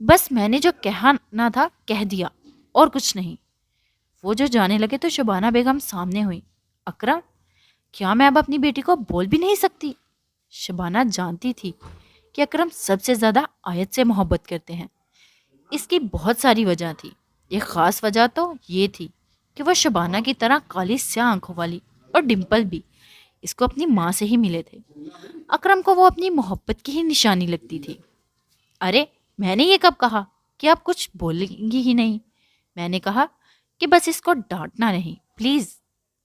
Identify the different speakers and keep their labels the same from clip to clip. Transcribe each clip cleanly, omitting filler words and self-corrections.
Speaker 1: بس میں نے جو کہنا تھا کہہ دیا اور کچھ نہیں۔ وہ جو جانے لگے تو شبانہ بیگم سامنے ہوئی۔ اکرم، کیا میں اب اپنی بیٹی کو بول بھی نہیں سکتی؟ شبانہ جانتی تھی کہ اکرم سب سے زیادہ آیت سے محبت کرتے ہیں۔ اس کی بہت ساری وجہ تھی۔ ایک خاص وجہ تو یہ تھی کہ وہ شبانہ کی طرح کالی سیاہ آنکھوں والی اور ڈمپل بھی اس کو اپنی ماں سے ہی ملے تھے۔ اکرم کو وہ اپنی محبت کی ہی نشانی لگتی تھی۔ ارے میں نے یہ کب کہا کہ آپ کچھ بولیں گی ہی نہیں؟ میں نے کہا کہ بس اس کو ڈانٹنا نہیں، پلیز۔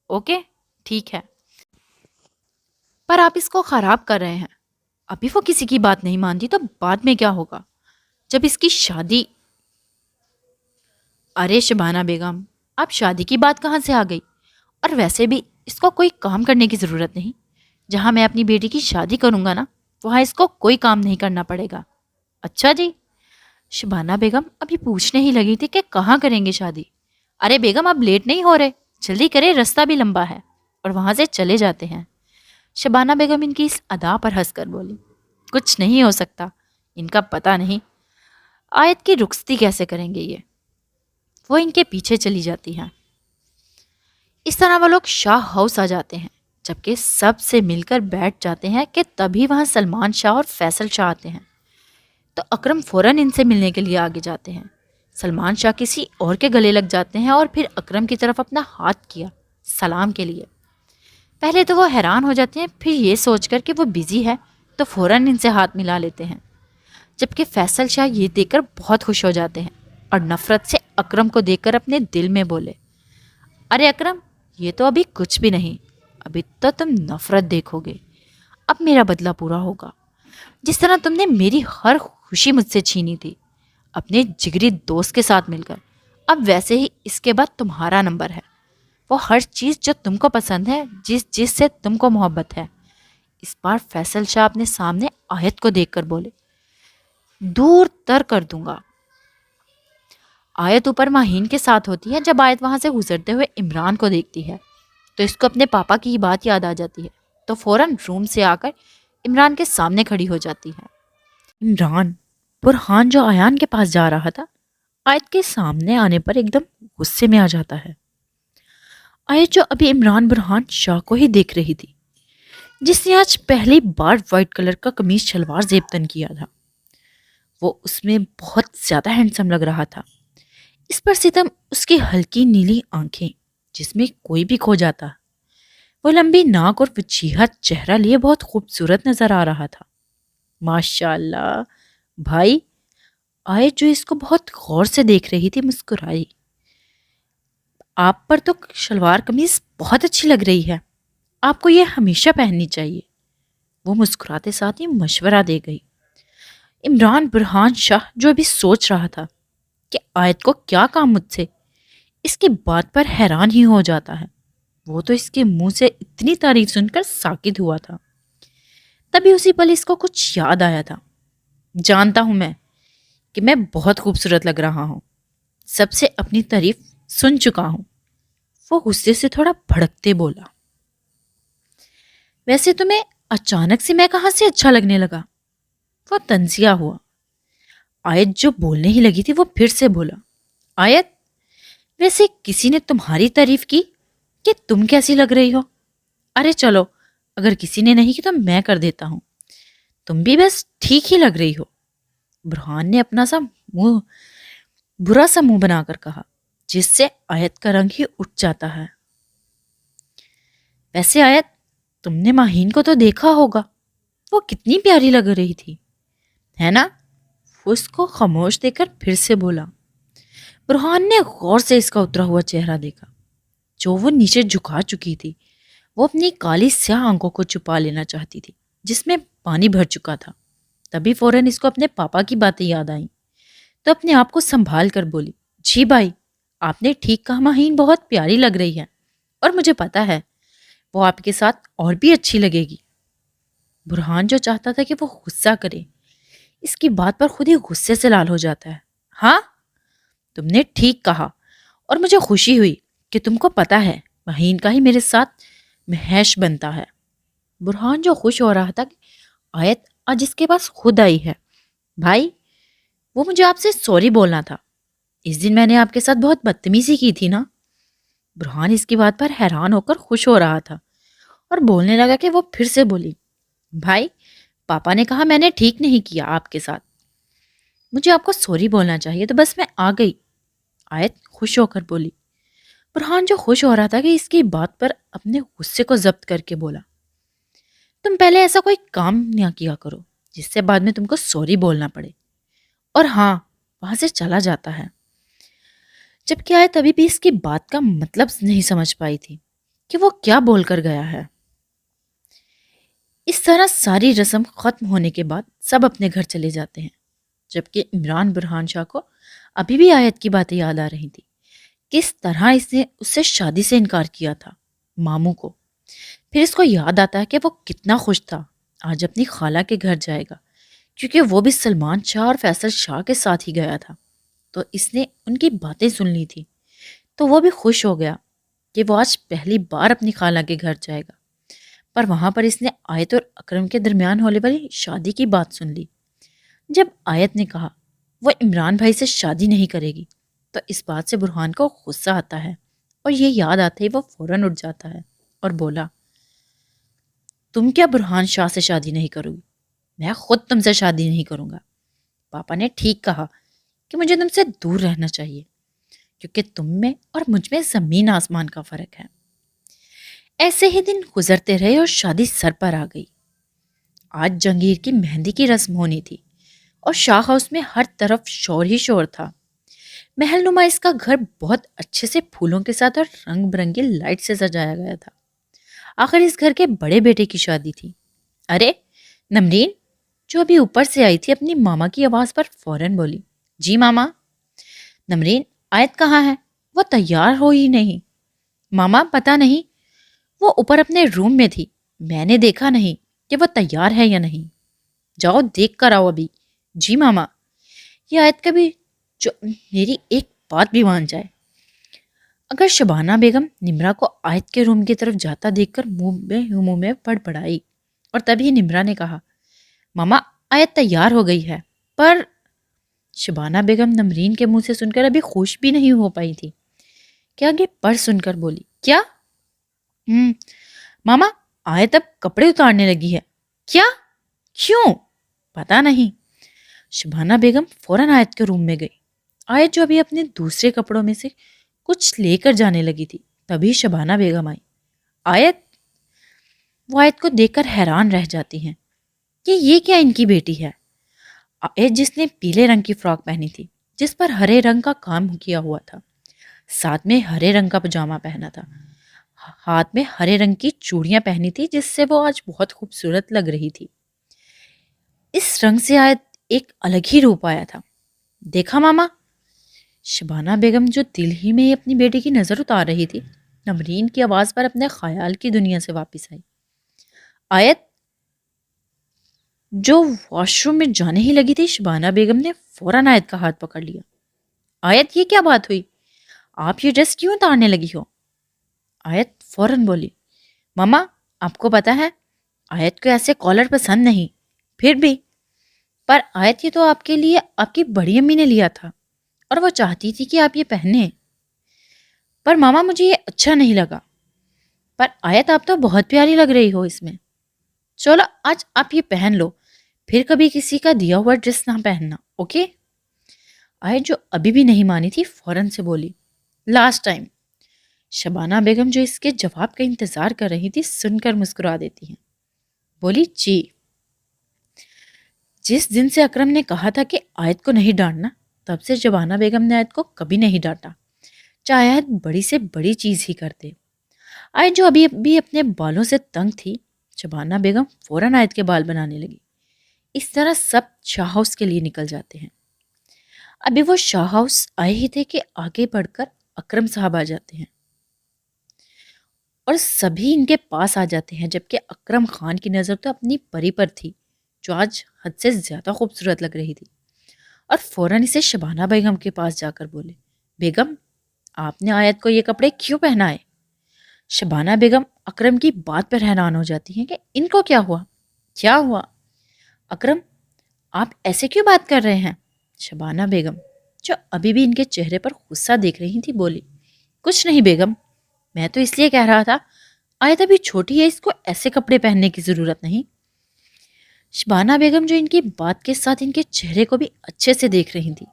Speaker 1: اوکے ٹھیک ہے، پر آپ اس کو خراب کر رہے ہیں۔ ابھی وہ کسی کی بات نہیں مانتی تو بعد میں کیا ہوگا جب اس کی شادی؟ ارے شبانہ بیگم، آپ شادی کی بات کہاں سے آ گئی؟ اور ویسے بھی اس کو کوئی کام کرنے کی ضرورت نہیں۔ جہاں میں اپنی بیٹی کی شادی کروں گا نا، وہاں اس کو کوئی کام نہیں کرنا پڑے گا۔ اچھا جی؟ شبانہ بیگم ابھی پوچھنے ہی لگی تھی کہ کہاں کریں گے شادی۔ ارے بیگم اب لیٹ نہیں ہو رہے، جلدی کرے، رستہ بھی لمبا ہے، اور وہاں سے چلے جاتے ہیں۔ شبانہ بیگم ان کی اس ادا پر ہنس کر بولی، کچھ نہیں ہو سکتا، ان کا پتہ نہیں آیت کی رخصتی کیسے کریں گے یہ۔ وہ ان کے پیچھے چلی جاتی ہیں۔ اس طرح وہ لوگ شاہ ہاؤس آ جاتے ہیں، جبکہ سب سے مل کر بیٹھ جاتے ہیں کہ تبھی وہاں سلمان شاہ اور فیصل شاہ آتے ہیں۔ تو اکرم فوراً ان سے ملنے کے لیے آگے جاتے ہیں۔ سلمان شاہ کسی اور کے گلے لگ جاتے ہیں اور پھر اکرم کی طرف اپنا ہاتھ کیا سلام کے لیے۔ پہلے تو وہ حیران ہو جاتے ہیں، پھر یہ سوچ کر کہ وہ بزی ہے تو فوراً ان سے ہاتھ ملا لیتے ہیں، جبکہ فیصل شاہ یہ دیکھ کر بہت خوش ہو جاتے ہیں اور نفرت سے اکرم کو دیکھ کر اپنے دل میں بولے، ارے اکرم، یہ تو ابھی کچھ بھی نہیں، ابھی تو تم نفرت دیکھو گے، اب میرا بدلہ پورا ہوگا۔ جس طرح تم نے میری ہر خوشی مجھ سے چھینی تھی اپنے جگری دوست کے ساتھ مل کر، اب ویسے ہی اس کے بعد تمہارا نمبر ہے۔ وہ ہر چیز جو تم کو پسند ہے، جس سے تم کو محبت ہے۔ اس بار فیصل شاہ اپنے سامنے آیت کو دیکھ کر بولے، دور تر کر دوں گا۔ آیت اوپر ماہین کے ساتھ ہوتی ہے۔ جب آیت وہاں سے گزرتے ہوئے عمران کو دیکھتی ہے تو اس کو اپنے پاپا کی ہی بات یاد آ جاتی ہے، تو فوراً روم سے آ کر عمران کے سامنے کھڑی ہو جاتی ہے۔ عمران، برہان جو ایان کے پاس جا رہا تھا، آیت کے سامنے آنے پر ایک دم غصے میں آ جاتا ہے۔ آیت جو ابھی عمران برہان شاہ کو ہی دیکھ رہی تھی، جس نے آج پہلی بار وائٹ کلر کا قمیص شلوار زیب تن کیا تھا، وہ اس میں بہت زیادہ ہینڈسم لگ رہا تھا۔ اس پر ستم اس کی ہلکی نیلی آنکھیں جس میں کوئی بھی کھو جاتا، وہ لمبی ناک اور وجیہت چہرہ لیے بہت خوبصورت نظر آ رہا تھا۔ ماشاء اللہ بھائی! آیت جو اس کو بہت غور سے دیکھ رہی تھی مسکرائی، آپ پر تو شلوار قمیض بہت اچھی لگ رہی ہے، آپ کو یہ ہمیشہ پہننی چاہیے۔ وہ مسکراتے ساتھ ہی مشورہ دے گئی۔ عمران برہان شاہ جو ابھی سوچ رہا تھا کہ آیت کو کیا کام مجھ سے، اس کی بات پر حیران ہی ہو جاتا ہے۔ وہ تو اس کے منہ سے اتنی تعریف سن کر ساکت ہوا تھا۔ تبھی اسی پل اس کو کچھ یاد آیا تھا۔ جانتا ہوں میں کہ میں بہت خوبصورت لگ رہا ہوں، سب سے اپنی تعریف سن چکا ہوں۔ وہ غصے سے تھوڑا بھڑکتے بولا، ویسے تمہیں اچانک سے میں کہاں سے اچھا لگنے لگا؟ وہ طنزیہ ہوا۔ آیت جو بولنے ہی لگی تھی وہ پھر سے بولا، آیت، ویسے کسی نے تمہاری تعریف کی کہ تم کیسی لگ رہی ہو؟ ارے چلو، اگر کسی نے نہیں کی تو میں کر دیتا ہوں، تم بھی بس ٹھیک ہی لگ رہی ہو۔ برہان نے اپنا سا منہ برا سا منہ بنا کر کہا، جس سے آیت کا رنگ ہی اٹھ جاتا ہے۔ ویسے آیت، تم نے ماہین کو تو دیکھا ہوگا، وہ کتنی پیاری لگ رہی تھی، ہے نا؟ وہ اس کو خاموش دیکھ کر پھر سے بولا۔ برہان نے غور سے اس کا اترا ہوا چہرہ دیکھا، جو وہ نیچے جھکا چکی تھی۔ وہ اپنی کالی سیاہ آنکھوں کو چھپا لینا چاہتی تھی جس میں پانی بھر چکا تھا۔ تبھی فوراً اس کو اپنے پاپا کی باتیں یاد آئیں، تو اپنے آپ کو سنبھال کر بولی، جی بھائی، آپ نے ٹھیک کہا، ماہین بہت پیاری لگ رہی ہے، اور مجھے پتا ہے وہ آپ کے ساتھ اور بھی اچھی لگے گی۔ برہان جو چاہتا تھا کہ وہ غصہ کرے، اس کی بات پر خود ہی غصے سے لال ہو جاتا ہے۔ ہاں، تم نے ٹھیک کہا، اور مجھے خوشی ہوئی کہ تم کو پتا ہے ماہین کا ہی میرے ساتھ مہیش بنتا ہے۔ برہان جو خوش ہو رہا تھا کہ آیت آج اس کے پاس خود آئی ہے۔ بھائی، وہ مجھے آپ سے سوری بولنا تھا، اس دن میں نے آپ کے ساتھ بہت بدتمیزی کی تھی نا۔ برہان اس کی بات پر حیران ہو کر خوش ہو رہا تھا اور بولنے لگا کہ وہ پھر سے بولی، بھائی پاپا نے کہا میں نے ٹھیک نہیں کیا آپ کے ساتھ، مجھے آپ کو سوری بولنا چاہیے تو بس میں آ گئی۔ آیت خوش ہو کر بولی۔ برہان جو خوش ہو رہا تھا کہ اس کی بات پر اپنے غصے کو ضبط کر کے بولا، تم پہلے ایسا کوئی کام نہ کیا کرو جس سے بعد میں تم کو سوری بولنا پڑے، اور ہاں وہاں سے چلا جاتا ہے۔ جبکہ آیت ابھی بھی اس کی بات کا مطلب نہیں سمجھ پائی تھی کہ وہ کیا بول کر گیا ہے۔ اس طرح ساری رسم ختم ہونے کے بعد سب اپنے گھر چلے جاتے ہیں، جبکہ عمران برہان شاہ کو ابھی بھی آیت کی باتیں یاد آ رہی تھی، کس طرح اس نے اس سے شادی سے انکار کیا تھا ماموں کو۔ پھر اس کو یاد آتا ہے کہ وہ کتنا خوش تھا آج اپنی خالہ کے گھر جائے گا، کیونکہ وہ بھی سلمان شاہ اور فیصل شاہ کے ساتھ ہی گیا تھا تو اس نے ان کی باتیں سن لی تھی، تو وہ بھی خوش ہو گیا کہ وہ آج پہلی بار اپنی خالہ کے گھر جائے گا۔ پر وہاں پر اس نے آیت اور اکرم کے درمیان ہونے والی شادی کی بات سن لی۔ جب آیت نے کہا وہ عمران بھائی سے شادی نہیں کرے گی تو اس بات سے برہان کو غصہ آتا ہے، اور یہ یاد آتے ہی وہ فوراً اٹھ جاتا ہے اور بولا، تم کیا برہان شاہ سے شادی نہیں کرو گی؟ میں خود تم سے شادی نہیں کروں گا۔ پاپا نے ٹھیک کہا کہ مجھے تم سے دور رہنا چاہیے، کیونکہ تم میں اور مجھ میں زمین آسمان کا فرق ہے۔ ایسے ہی دن گزرتے رہے اور شادی سر پر آ گئی۔ آج جہانگیر کی مہندی کی رسم ہونی تھی اور شاہ ہاؤس میں ہر طرف شور ہی شور تھا۔ محل نما اس کا گھر بہت اچھے سے پھولوں کے ساتھ اور رنگ برنگی لائٹ سے سجایا گیا تھا۔ آخر اس گھر کے بڑے بیٹے کی شادی تھی۔ ارے نمرین، جو ابھی اوپر سے آئی تھی، اپنی ماما کی آواز پر فوراً بولی، جی ماما۔ نمرین، آیت کہاں ہے؟ وہ تیار ہو ہی نہیں۔ ماما پتہ نہیں، وہ اوپر اپنے روم میں تھی، میں نے دیکھا نہیں کہ وہ تیار ہے یا نہیں۔ جاؤ دیکھ کر آؤ ابھی۔ جی ماما۔ یہ آیت کبھی جو میری ایک بات بھی مان جائے۔ اگر شبانہ بیگم نمرا کو آیت کے روم کی طرف جاتا دیکھ کر منہ میں پڑپڑائی، اور تبھی نمرا نے کہا، ماما آیت تیار ہو گئی ہے۔ پر شبانہ بیگم نمرین کے منہ سے سن کر ابھی خوش بھی نہیں ہو پائی تھی کہ آگے پر سن کر بولی، کیا؟ ماما آیت اب کپڑے اتارنے لگی ہے۔ کیا؟ کیوں؟ پتا نہیں۔ شبانہ بیگم فوراً آیت کے روم میں گئی۔ آیت جو ابھی اپنے دوسرے کپڑوں میں سے کچھ لے کر جانے لگی تھی، تبھی شبانہ بیگم آئی۔ آیت؟ وہ آیت کو دیکھ کر حیران رہ جاتی ہیں کہ یہ کیا ان کی بیٹی ہے۔ آیت جس نے پیلے رنگ کی فراک پہنی تھی جس پر ہرے رنگ کا کام کیا ہوا تھا، ساتھ میں ہرے رنگ کا پجامہ پہنا تھا، ہاتھ میں ہرے رنگ کی چوڑیاں پہنی تھی جس سے وہ آج بہت خوبصورت لگ رہی تھی۔ اس رنگ سے آیت ایک الگ ہی روپ آیا تھا۔ دیکھا ماما؟ شبانہ بیگم جو دل ہی میں اپنی بیٹی کی نظر اتار رہی تھی، نمرین کی آواز پر اپنے خیال کی دنیا سے واپس آئی۔ آیت جو واش روم میں جانے ہی لگی تھی، شبانہ بیگم نے فوراً آیت کا ہاتھ پکڑ لیا۔ آیت یہ کیا بات ہوئی؟ آپ یہ ڈریس کیوں اتارنے لگی ہو؟ آیت فوراً بولی، ماما آپ کو پتا ہے آیت کو ایسے کالر پسند نہیں، پھر بھی پر آیت یہ تو آپ کے لیے آپ کی بڑی امی نے لیا تھا اور وہ چاہتی تھی کہ آپ یہ پہنیں۔ پر ماما مجھے یہ اچھا نہیں لگا۔ پر آیت آپ تو بہت پیاری لگ رہی ہو اس میں، چلو آج آپ یہ پہن لو، پھر کبھی کسی کا دیا ہوا ڈریس نہ پہننا، اوکے؟ آیت جو ابھی بھی نہیں مانی تھی فوراً سے بولی، لاسٹ ٹائم۔ شبانہ بیگم جو اس کے جواب کا انتظار کر رہی تھی سن کر مسکرا دیتی ہیں، بولی جی۔ جس دن سے اکرم نے کہا تھا کہ آیت کو نہیں ڈانٹنا، تب سے شبانہ بیگم نے آیت کو کبھی نہیں ڈانٹا، چاہے آیت بڑی سے بڑی چیز ہی کرتے۔ آیت جو ابھی بھی اپنے بالوں سے تنگ تھی، شبانہ بیگم فوراً آیت کے بال بنانے لگی۔ اس طرح سب شاہ ہاؤس کے لیے نکل جاتے ہیں۔ ابھی وہ شاہ ہاؤس آئے ہی تھے کہ آگے بڑھ کر اکرم صاحب آ جاتے ہیں اور سبھی ان کے پاس آ جاتے ہیں، جبکہ اکرم خان کی نظر تو اپنی پری پر تھی جو آج حد سے زیادہ خوبصورت لگ رہی تھی، اور فوراً اسے شبانہ بیگم کے پاس جا کر بولے، بیگم آپ نے آیت کو یہ کپڑے کیوں پہنائے؟ شبانہ بیگم اکرم کی بات پر حیران ہو جاتی ہیں کہ ان کو کیا ہوا؟ کیا ہوا؟ اکرم آپ ایسے کیوں بات کر رہے ہیں؟ شبانہ بیگم جو ابھی بھی ان کے چہرے پر غصہ دیکھ رہی تھی بولی، کچھ نہیں بیگم، میں تو اس لیے کہہ رہا تھا آیت ابھی چھوٹی ہے، اس کو ایسے کپڑے پہننے کی ضرورت نہیں۔ شبانہ بیگم جو ان کی بات کے ساتھ ان کے چہرے کو بھی اچھے سے دیکھ رہی تھی،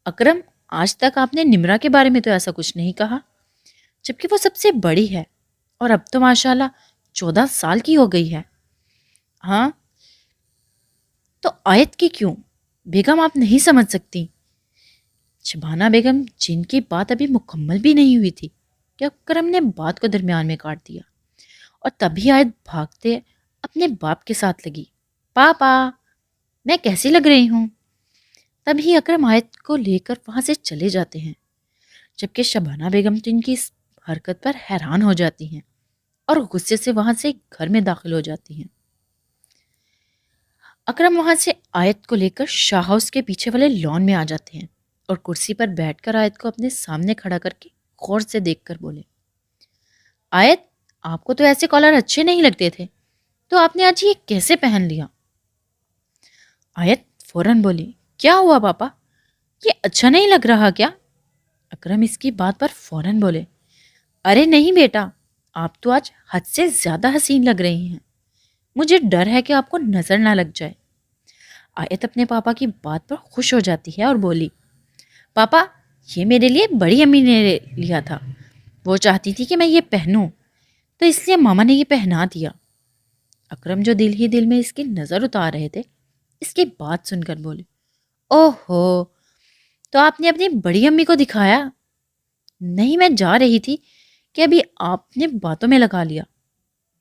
Speaker 1: اکرم آج تک آپ نے نمرا کے بارے میں تو ایسا کچھ نہیں کہا، جبکہ وہ سب سے بڑی ہے اور اب تو ماشاءاللہ 14 سال کی ہو گئی ہے۔ ہاں تو آیت کی کیوں بیگم آپ نہیں سمجھ سکتی؟ شبانہ بیگم جن کی بات ابھی مکمل بھی نہیں ہوئی تھی کہ اکرم نے بات کو درمیان میں کاٹ دیا، اور تبھی آیت بھاگتے اپنے باپ کے ساتھ لگی، پاپا میں کیسی لگ رہی ہوں؟ تبھی اکرم آیت کو لے کر وہاں سے چلے جاتے ہیں، جبکہ شبانہ بیگم تو ان کی اس حرکت پر حیران ہو جاتی ہیں اور غصے سے وہاں سے گھر میں داخل ہو جاتی ہیں۔ اکرم وہاں سے آیت کو لے کر شاہ ہاؤس کے پیچھے والے لان میں آ جاتے ہیں اور کرسی پر بیٹھ کر آیت کو اپنے سامنے کھڑا کر کے غور سے دیکھ کر بولے، آیت آپ کو تو ایسے کالر اچھے نہیں لگتے تھے، تو آپ نے آج یہ کیسے پہن لیا؟ آیت فوراً بولی، کیا ہوا پاپا، یہ اچھا نہیں لگ رہا کیا؟ اکرم اس کی بات پر فوراً بولے، ارے نہیں بیٹا، آپ تو آج حد سے زیادہ حسین لگ رہی ہیں، مجھے ڈر ہے کہ آپ کو نظر نہ لگ جائے۔ آیت اپنے پاپا کی بات پر خوش ہو جاتی ہے اور بولی، پاپا یہ میرے لیے بڑی امی نے لیا تھا، وہ چاہتی تھی کہ میں یہ پہنوں، تو اس لیے ماما نے یہ پہنا دیا۔ اکرم جو دل ہی دل میں اس کی نظر اتار رہے تھے، اس کی بات سن کر بولے، اوہ ہو، تو آپ نے اپنی بڑی امی کو دکھایا؟ نہیں، میں جا رہی تھی کہ ابھی آپ نے باتوں میں لگا لیا،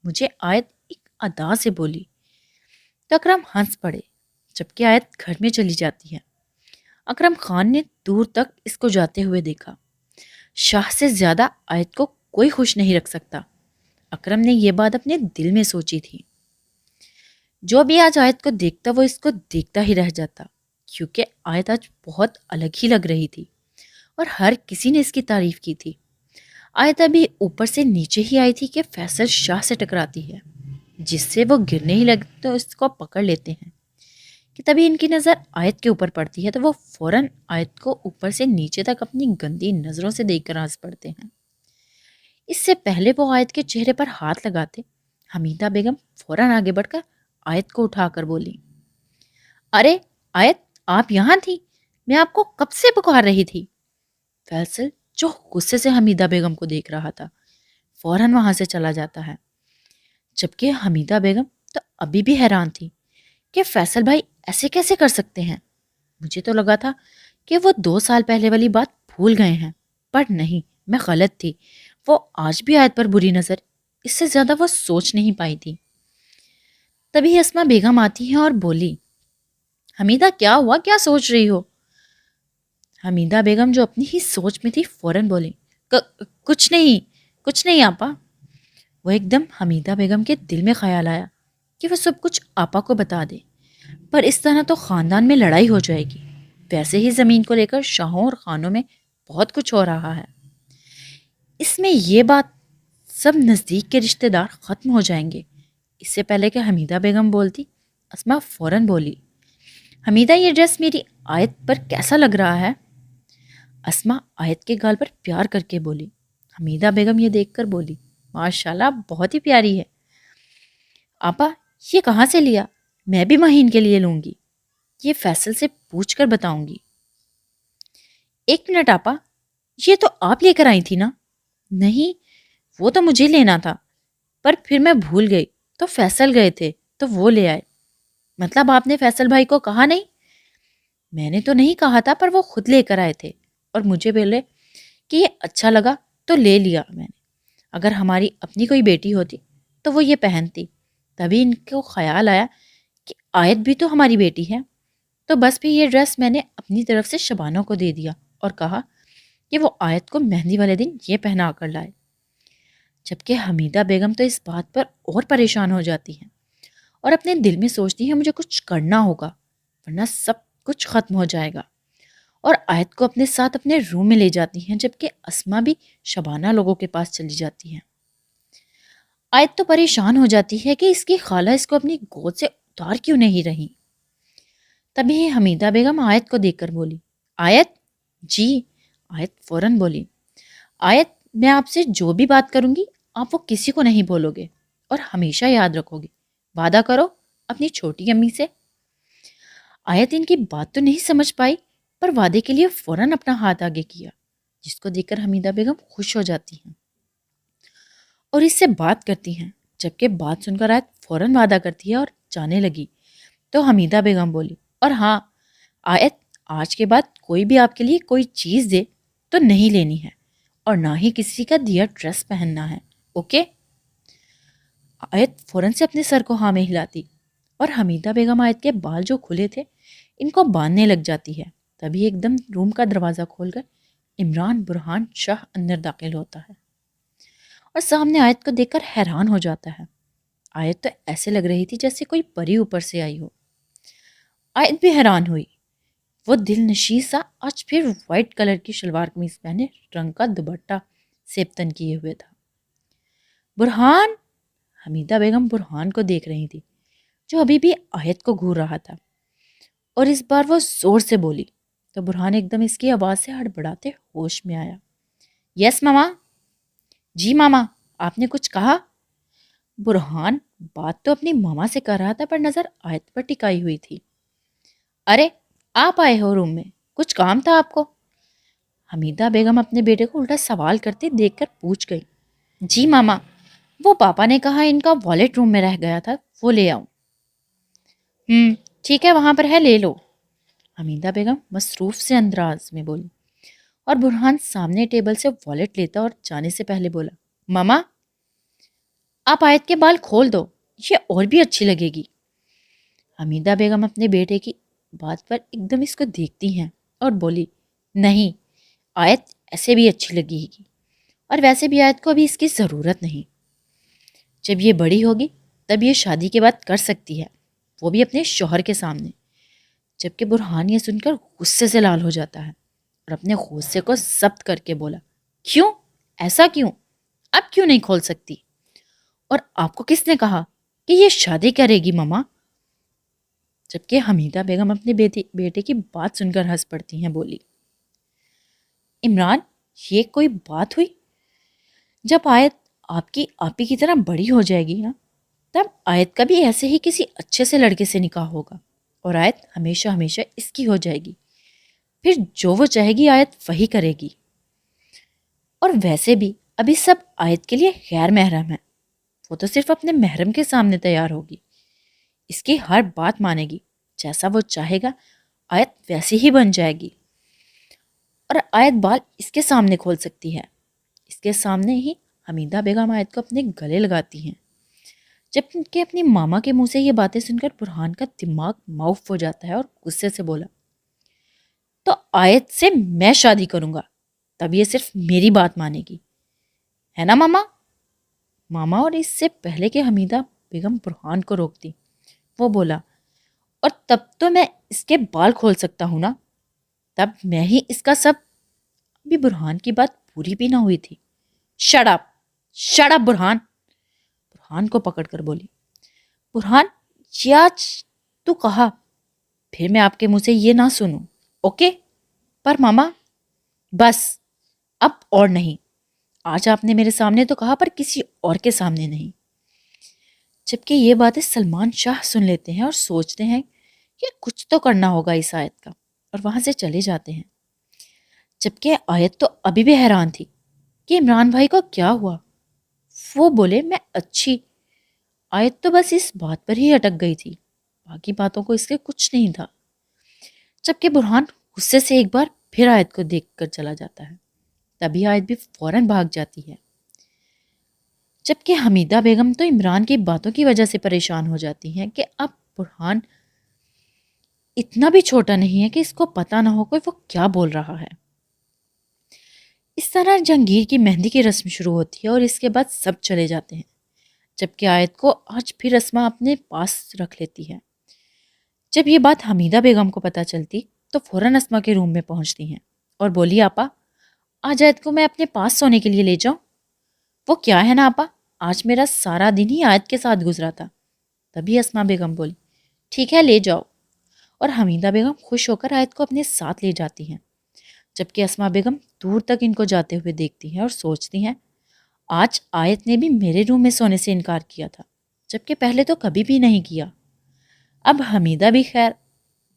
Speaker 1: مجھے آیت ایک ادا سے بولی۔ تو اکرم ہنس پڑے، جبکہ آیت گھر میں چلی جاتی ہے۔ اکرم خان نے دور تک اس کو جاتے ہوئے دیکھا، شاہ سے زیادہ آیت کو کوئی خوش نہیں رکھ سکتا۔ اکرم نے یہ بات اپنے دل میں سوچی تھی، جو بھی آج آیت کو دیکھتا وہ اس کو دیکھتا ہی رہ جاتا، کیونکہ آیت آج بہت الگ ہی لگ رہی تھی اور ہر کسی نے اس کی تعریف کی تھی۔ آیت ابھی اوپر سے نیچے ہی آئی تھی کہ فیصل شاہ سے ٹکراتی ہے، جس سے وہ گرنے ہی لگتے تو اس کو پکڑ لیتے ہیں، کہ تبھی ان کی نظر آیت کے اوپر پڑتی ہے تو وہ فوراً آیت کو اوپر سے نیچے تک اپنی گندی نظروں سے دیکھ کر ہنس پڑتے ہیں۔ اس سے پہلے وہ آیت کے چہرے پر ہاتھ لگاتے، حمیدہ بیگم فوراً آگے بڑھ کر آیت کو اٹھا کر بولی، ارے آیت آپ یہاں تھی، میں آپ کو کب سے پکار رہی تھی۔ فیصل جو غصے سے حمیدہ بیگم کو دیکھ رہا تھا فوراً وہاں سے چلا جاتا ہے، جبکہ حمیدہ بیگم تو ابھی بھی حیران تھی کہ فیصل بھائی ایسے کیسے کر سکتے ہیں۔ مجھے تو لگا تھا کہ وہ 2 سال پہلے والی بات بھول گئے ہیں، پر نہیں، میں غلط تھی، وہ آج بھی آیت پر بری نظر اس سے زیادہ وہ سوچ نہیں پائی تھی۔ تبھی اسما بیگم آتی ہیں اور بولی، حمیدہ کیا ہوا، کیا سوچ رہی ہو؟ حمیدہ بیگم جو اپنی ہی سوچ میں تھی فوراً بولی، کچھ نہیں آپا۔ وہ ایک دم حمیدہ بیگم کے دل میں خیال آیا کہ وہ سب کچھ آپا کو بتا دے، پر اس طرح تو خاندان میں لڑائی ہو جائے گی، ویسے ہی زمین کو لے کر شاہوں اور خانوں میں بہت کچھ ہو رہا ہے، اس میں یہ بات سب نزدیک کے رشتہ دار ختم ہو جائیں گے۔ اس سے پہلے کہ حمیدہ بیگم بولتی، اسما فوراً بولی، حمیدہ یہ ڈریس میری آیت پر کیسا لگ رہا ہے؟ اسما آیت کے گال پر پیار کر کے بولی۔ حمیدہ بیگم یہ دیکھ کر بولی، ماشاءاللہ بہت ہی پیاری ہے۔ آپا یہ کہاں سے لیا؟ میں بھی مہین کے لیے لوں گی، یہ فیصل سے پوچھ کر بتاؤں گی۔ ایک منٹ آپا، یہ تو آپ لے کر آئی تھی نا؟ نہیں، وہ تو مجھے لینا تھا، پر پھر میں بھول گئی تو فیصل گئے تھے تو وہ لے آئے۔ مطلب آپ نے فیصل بھائی کو کہا نہیں؟ میں نے تو نہیں کہا تھا، پر وہ خود لے کر آئے تھے اور مجھے بولے کہ یہ اچھا لگا تو لے لیا میں نے، اگر ہماری اپنی کوئی بیٹی ہوتی تو وہ یہ پہنتی۔ تبھی ان کو خیال آیا کہ آیت بھی تو ہماری بیٹی ہے، تو بس پھر یہ ڈریس میں نے اپنی طرف سے شبانہ کو دے دیا اور کہا کہ وہ آیت کو مہندی والے دن یہ پہنا کر لائے۔ جبکہ حمیدہ بیگم تو اس بات پر اور پریشان ہو جاتی ہیں اور اپنے دل میں سوچتی ہیں مجھے کچھ کرنا ہوگا ورنہ سب کچھ ختم ہو جائے گا، اور آیت کو اپنے ساتھ اپنے روم میں لے جاتی ہیں، جبکہ اسما بھی شبانہ لوگوں کے پاس چلی جاتی ہیں۔ آیت تو پریشان ہو جاتی ہے کہ اس کی خالہ اس کو اپنی گود سے اتار کیوں نہیں رہی۔ تبھی حمیدہ بیگم آیت کو دیکھ کر بولی، آیت؟ جی۔ آیت فوراً بولی، آیت میں آپ سے جو بھی بات کروں گی آپ وہ کسی کو نہیں بولو گے اور ہمیشہ یاد رکھو گے، وعدہ کرو اپنی چھوٹی امی سے۔ آیت ان کی بات تو نہیں سمجھ پائی پر وعدے کے لیے فوراً اپنا ہاتھ آگے کیا، جس کو دیکھ کر حمیدہ بیگم خوش ہو جاتی ہیں اور اس سے بات کرتی ہیں۔ جبکہ بات سن کر آیت فوراً وعدہ کرتی ہے اور جانے لگی تو حمیدہ بیگم بولی، اور ہاں آیت، آج کے بعد کوئی بھی آپ کے لیے کوئی چیز دے تو نہیں لینی ہے اور نہ ہی کسی کا دیا ڈریس پہننا ہے، اوکے؟ آیت فوراً سے اپنے سر کو ہاں میں ہلاتی اور حمیدہ بیگم آیت کے بال جو کھلے تھے ان کو باندھنے لگ جاتی ہے۔ تبھی ایک دم روم کا دروازہ کھول کر عمران برہان شاہ اندر داخل ہوتا ہے اور سامنے آیت کو دیکھ کر حیران ہو جاتا ہے۔ آیت تو ایسے لگ رہی تھی جیسے کوئی پری اوپر سے آئی ہو۔ آیت بھی حیران ہوئی۔ وہ دل نشیں سا آج پھر وائٹ کلر کی شلوار قمیض پہنے رنگ کا دوپٹہ سیبتن کیے ہوئے تھا۔ برہان! حمیدہ بیگم برہان کو دیکھ رہی تھی جو ابھی بھی آیت کو گھور رہا تھا اور اس بار وہ زور سے بولی تو برہان ایک دم اس کی آواز سے ہڑبڑاتے ہوش میں آیا۔ یس ماما۔ جی ماما، آپ نے کچھ کہا؟ برہان بات تو اپنی ماما سے کر رہا تھا پر نظر آیت پر ٹکائی ہوئی تھی۔ ارے آپ آئے ہو روم میں، کچھ کام تھا آپ کو؟ حمیدہ بیگم اپنے بیٹے کو الٹا سوال کرتے دیکھ کر پوچھ گئی۔ جی ماما، وہ پاپا نے کہا ان کا والیٹ روم میں رہ گیا تھا، وہ لے آؤں۔ ٹھیک ہے، وہاں پر ہے، لے لو، حمیدہ بیگم مصروف سے انداز میں بولی اور برہان سامنے ٹیبل سے والیٹ لیتا اور جانے سے پہلے بولا، ماما آپ آیت کے بال کھول دو، یہ اور بھی اچھی لگے گی۔ حمیدہ بیگم اپنے بیٹے کی بات پر ایک دم اس کو دیکھتی ہیں اور بولی، نہیں آیت ایسے بھی اچھی لگے گی، اور ویسے بھی آیت کو ابھی اس کی ضرورت نہیں، جب یہ بڑی ہوگی تب یہ شادی کے بعد کر سکتی ہے، وہ بھی اپنے شوہر کے سامنے۔ جبکہ برہان یہ سن کر غصے سے لال ہو جاتا ہے اور اپنے غصے کو ضبط کر کے بولا، کیوں؟ ایسا کیوں؟ اب کیوں نہیں کھول سکتی؟ اور آپ کو کس نے کہا کہ یہ شادی کرے گی ماما؟ جبکہ حمیدہ بیگم اپنے بیٹے کی بات سن کر ہنس پڑتی ہیں، بولی، عمران یہ کوئی بات ہوئی؟ جب آیت آپ کی آپی کی طرح بڑی ہو جائے گی نا تب آیت کا بھی ایسے ہی کسی اچھے سے لڑکے سے نکاح ہوگا اور آیت ہمیشہ ہمیشہ اس کی ہو جائے گی، پھر جو وہ چاہے گی آیت وہی کرے گی۔ اور ویسے بھی ابھی سب آیت کے لیے غیر محرم ہے، وہ تو صرف اپنے محرم کے سامنے تیار ہوگی، اس کی ہر بات مانے گی، جیسا وہ چاہے گا آیت ویسی ہی بن جائے گی، اور آیت بال اس کے سامنے کھول سکتی ہے۔ اس کے سامنے ہی حمیدہ بیگم آیت کو اپنے گلے لگاتی ہیں، جب کہ اپنی ماما کے منہ سے یہ باتیں سن کر برہان کا دماغ معاف ہو جاتا ہے اور غصے سے بولا، تو آیت سے میں شادی کروں گا تب یہ صرف میری بات مانے گی، ہے نا ماما؟ ماما، اور اس سے پہلے کہ حمیدہ بیگم برہان کو روکتی وہ بولا، اور تب تو میں اس کے بال کھول سکتا ہوں نا، تب میں ہی اس کا سب۔ ابھی برہان کی بات پوری بھی نہ ہوئی تھی، شٹ اپ، شٹ اپ برہان، برہان کو پکڑ کر بولی، برہان یہ آج تو کہا، پھر میں آپ کے منہ سے یہ نہ سنوں، اوکے؟ پر ماما بس، اب اور نہیں، آج آپ نے میرے سامنے تو کہا پر کسی اور کے سامنے نہیں۔ جبکہ یہ باتیں سلمان شاہ سن لیتے ہیں اور سوچتے ہیں کہ کچھ تو کرنا ہوگا اس آیت کا، اور وہاں سے چلے جاتے ہیں۔ جبکہ آیت تو ابھی بھی حیران تھی کہ عمران بھائی کو کیا ہوا۔ وہ بولے، میں اچھی۔ آیت تو بس اس بات پر ہی اٹک گئی تھی، باقی باتوں کو اس کے کچھ نہیں تھا۔ جبکہ برہان غصے سے ایک بار پھر آیت کو دیکھ کر چلا جاتا ہے، تبھی آیت بھی فوراً بھاگ جاتی ہے۔ جبکہ حمیدہ بیگم تو عمران کی باتوں کی وجہ سے پریشان ہو جاتی ہیں کہ اب برہان اتنا بھی چھوٹا نہیں ہے کہ اس کو پتہ نہ ہو کہ وہ کیا بول رہا ہے۔ اس طرح جہانگیر کی مہندی کی رسم شروع ہوتی ہے اور اس کے بعد سب چلے جاتے ہیں، جبکہ آیت کو آج پھر اسما اپنے پاس رکھ لیتی ہے۔ جب یہ بات حمیدہ بیگم کو پتہ چلتی تو فوراً اسما کے روم میں پہنچتی ہیں اور بولی، آپا آج آیت کو میں اپنے پاس سونے کے لیے لے جاؤں؟ وہ کیا ہے نا آپا، آج میرا سارا دن ہی آیت کے ساتھ گزرا تھا۔ تبھی اسما بیگم بولی، ٹھیک ہے لے جاؤ، اور حمیدہ بیگم خوش ہو کر آیت کو اپنے ساتھ لے جاتی ہیں، جبکہ اسما بیگم دور تک ان کو جاتے ہوئے دیکھتی ہیں اور سوچتی ہیں آج آیت نے بھی میرے روم میں سونے سے انکار کیا تھا، جبکہ پہلے تو کبھی بھی نہیں کیا۔ اب حمیدہ بھی خیر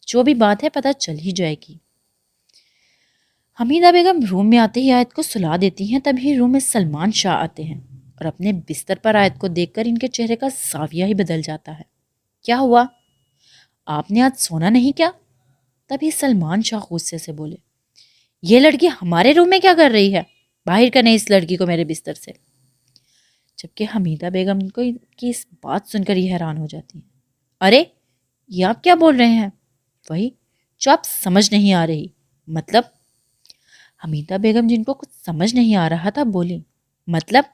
Speaker 1: جو بھی بات ہے پتہ چل ہی جائے گی۔ حمیدہ بیگم روم میں آتے ہی آیت کو سلا دیتی ہیں، تبھی روم میں سلمان شاہ آتے ہیں اور اپنے بستر پر آیت کو دیکھ کر ان کے چہرے کا زاویہ ہی بدل جاتا ہے۔ کیا ہوا؟ آپ نے آج سونا نہیں کیا؟ تبھی سلمان شاہ غصے سے بولے، یہ لڑکی ہمارے روم میں کیا کر رہی ہے؟ باہر کرنے اس لڑکی کو میرے بستر سے۔ جبکہ حمیدہ بیگم کو کی اس بات سن کر یہ حیران ہو جاتی ہیں، ارے یہ آپ کیا بول رہے ہیں؟ وہی جو آپ سمجھ نہیں آ رہی، مطلب؟ حمیدہ بیگم جن کو کچھ سمجھ نہیں آ رہا تھا بولی، مطلب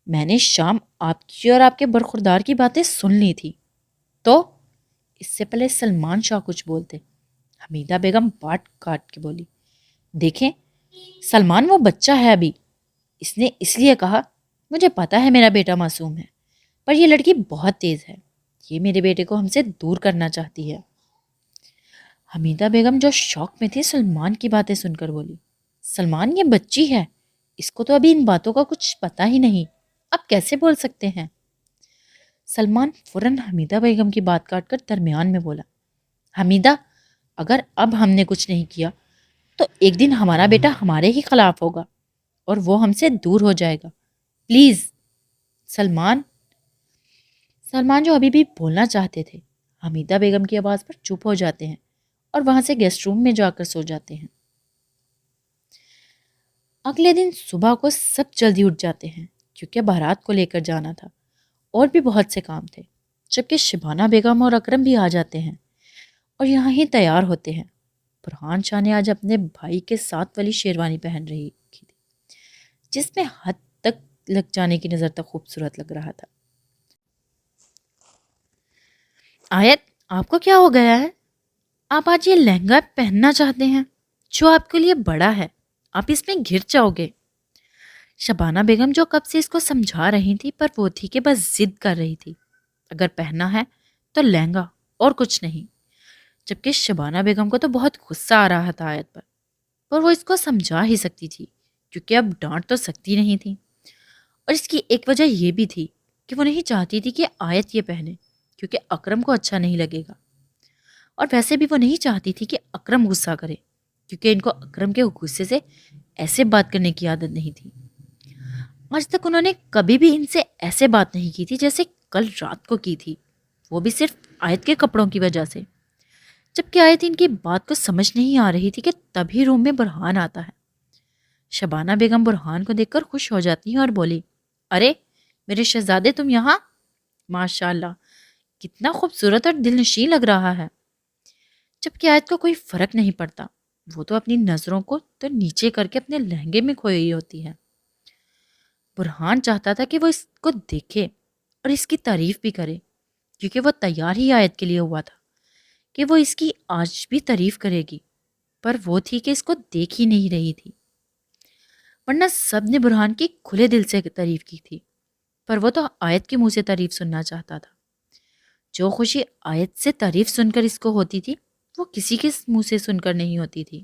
Speaker 1: میں نے شام آپ کی اور آپ کے برخوردار کی باتیں سن لی تھی۔ تو اس سے پہلے سلمان شاہ کچھ بولتے، حمیدہ بیگم بات کاٹ کے بولی، دیکھیں سلمان وہ بچہ ہے ابھی، اس نے اس لیے کہا، مجھے پتا ہے میرا بیٹا معصوم ہے، پر یہ لڑکی بہت تیز ہے، یہ میرے بیٹے کو ہم سے دور کرنا چاہتی ہے۔ حمیدہ بیگم جو شوق میں تھی سلمان کی باتیں سن کر بولی، سلمان یہ بچی ہے، اس کو تو ابھی ان باتوں کا کچھ پتا ہی نہیں، آپ کیسے بول سکتے ہیں؟ سلمان فوراً حمیدہ بیگم کی بات کاٹ کر درمیان میں بولا، حمیدہ اگر اب ہم نے کچھ نہیں کیا تو ایک دن ہمارا بیٹا ہمارے ہی خلاف ہوگا اور وہ ہم سے دور ہو جائے گا، پلیز۔ سلمان جو ابھی بھی بولنا چاہتے تھے حمیدہ بیگم کی آواز پر چپ ہو جاتے ہیں اور وہاں سے گیسٹ روم میں جا کر سو جاتے ہیں۔ اگلے دن صبح کو سب جلدی اٹھ جاتے ہیں کیونکہ بارات کو لے کر جانا تھا اور بھی بہت سے کام تھے، جبکہ شبانہ بیگم اور اکرم بھی آ جاتے ہیں اور یہاں ہی تیار ہوتے ہیں۔ برہان شاہ نے آج اپنے بھائی کے ساتھ والی شیروانی پہن رہی تھی جس میں حد تک لگ جانے کی نظر تک خوبصورت لگ رہا تھا۔ آیت آپ کو کیا ہو گیا ہے؟ آپ آج یہ لہنگا پہننا چاہتے ہیں جو آپ کے لیے بڑا ہے، آپ اس میں گر جاؤ گے۔ شبانہ بیگم جو کب سے اس کو سمجھا رہی تھی پر وہ تھی کہ بس ضد کر رہی تھی، اگر پہننا ہے تو لہنگا اور کچھ نہیں، جبکہ شبانہ بیگم کو تو بہت غصہ آ رہا تھا آیت پر وہ اس کو سمجھا ہی سکتی تھی کیونکہ اب ڈانٹ تو سکتی نہیں تھی، اور اس کی ایک وجہ یہ بھی تھی کہ وہ نہیں چاہتی تھی کہ آیت یہ پہنے کیونکہ اکرم کو اچھا نہیں لگے گا، اور ویسے بھی وہ نہیں چاہتی تھی کہ اکرم غصہ کرے کیونکہ ان کو اکرم کے غصے سے ایسے بات کرنے کی عادت نہیں تھی۔ آج تک انہوں نے کبھی بھی ان سے ایسے بات نہیں کی تھی جیسے کل رات کو کی تھی، وہ بھی صرف آیت کے کپڑوں کی وجہ سے۔ جبکہ آیت ان کی بات کو سمجھ نہیں آ رہی تھی کہ تبھی روم میں برہان آتا ہے۔ شبانہ بیگم برہان کو دیکھ کر خوش ہو جاتی ہیں اور بولی، ارے میرے شہزادے تم یہاں، ماشاء اللہ کتنا خوبصورت اور دل نشیں لگ رہا ہے۔ جبکہ آیت کو کوئی فرق نہیں پڑتا، وہ تو اپنی نظروں کو تو نیچے کر کے اپنے لہنگے میں کھوئی ہوئی ہوتی ہے۔ برہان چاہتا تھا کہ وہ اس کو دیکھے اور اس کی تعریف بھی کرے کیونکہ وہ تیار ہی آیت کے لیے ہوا تھا کہ وہ اس کی آج بھی تعریف کرے گی، پر وہ تھی کہ اس کو دیکھ ہی نہیں رہی تھی، ورنہ سب نے برہان کی کھلے دل سے تعریف کی تھی، پر وہ تو آیت کے منہ سے تعریف سننا چاہتا تھا۔ جو خوشی آیت سے تعریف سن کر اس کو ہوتی تھی وہ کسی کے منہ سے سن کر نہیں ہوتی تھی،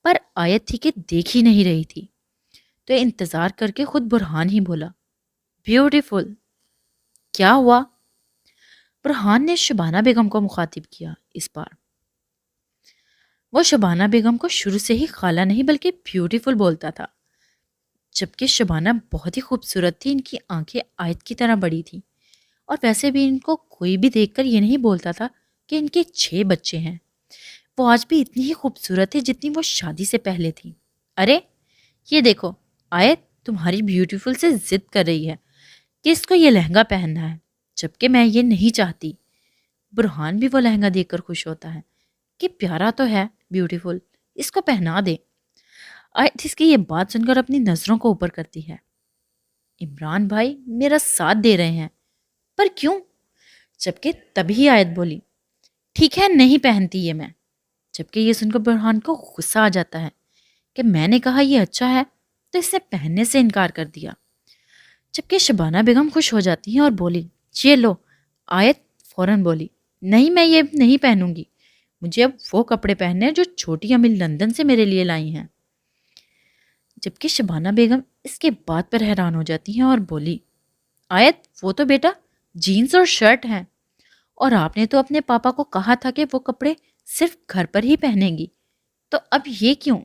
Speaker 1: پر آیت تھی کہ دیکھ ہی نہیں رہی تھی، تو انتظار کر کے خود برہان ہی بولا، بیوٹیفل۔ کیا ہوا؟ برہان نے شبانہ بیگم کو مخاطب کیا۔ اس بار وہ شبانہ بیگم کو شروع سے ہی خالہ نہیں بلکہ بیوٹیفل بولتا تھا، جبکہ شبانہ بہت ہی خوبصورت تھی، ان کی آنکھیں آیت کی طرح بڑی تھیں، اور ویسے بھی ان کو کوئی بھی دیکھ کر یہ نہیں بولتا تھا کہ ان کے 6 بچے ہیں، وہ آج بھی اتنی ہی خوبصورت تھی جتنی وہ شادی سے پہلے تھی۔ ارے یہ دیکھو آیت تمہاری بیوٹیفل سے ضد کر رہی ہے کہ اس کو یہ لہنگا پہننا ہے، جبکہ میں یہ نہیں چاہتی۔ برہان بھی وہ لہنگا دیکھ کر خوش ہوتا ہے کہ پیارا تو ہے بیوٹیفل، اس کو پہنا دے۔ آیت اس کی یہ بات سن کر اپنی نظروں کو اوپر کرتی ہے، عمران بھائی میرا ساتھ دے رہے ہیں، پر کیوں؟ جبکہ تبھی آیت بولی، ٹھیک ہے نہیں پہنتی یہ میں، جبکہ یہ سن کر برہان کو غصہ آ جاتا ہے کہ میں نے کہا یہ اچھا ہے تو اس نے پہننے سے انکار کر دیا۔ جبکہ شبانہ بیگم خوش ہو جاتی ہیں اور بولی، یہ لو۔ آیت فوراً بولی، نہیں میں یہ نہیں پہنوں گی، مجھے اب وہ کپڑے پہننے ہیں جو چھوٹی امی لندن سے میرے لیے لائی ہیں۔ جبکہ شبانہ بیگم اس کے بات پر حیران ہو جاتی ہیں اور بولی، آیت وہ تو بیٹا جینز اور شرٹ ہیں، اور آپ نے تو اپنے پاپا کو کہا تھا کہ وہ کپڑے صرف گھر پر ہی پہنیں گی، تو اب یہ کیوں؟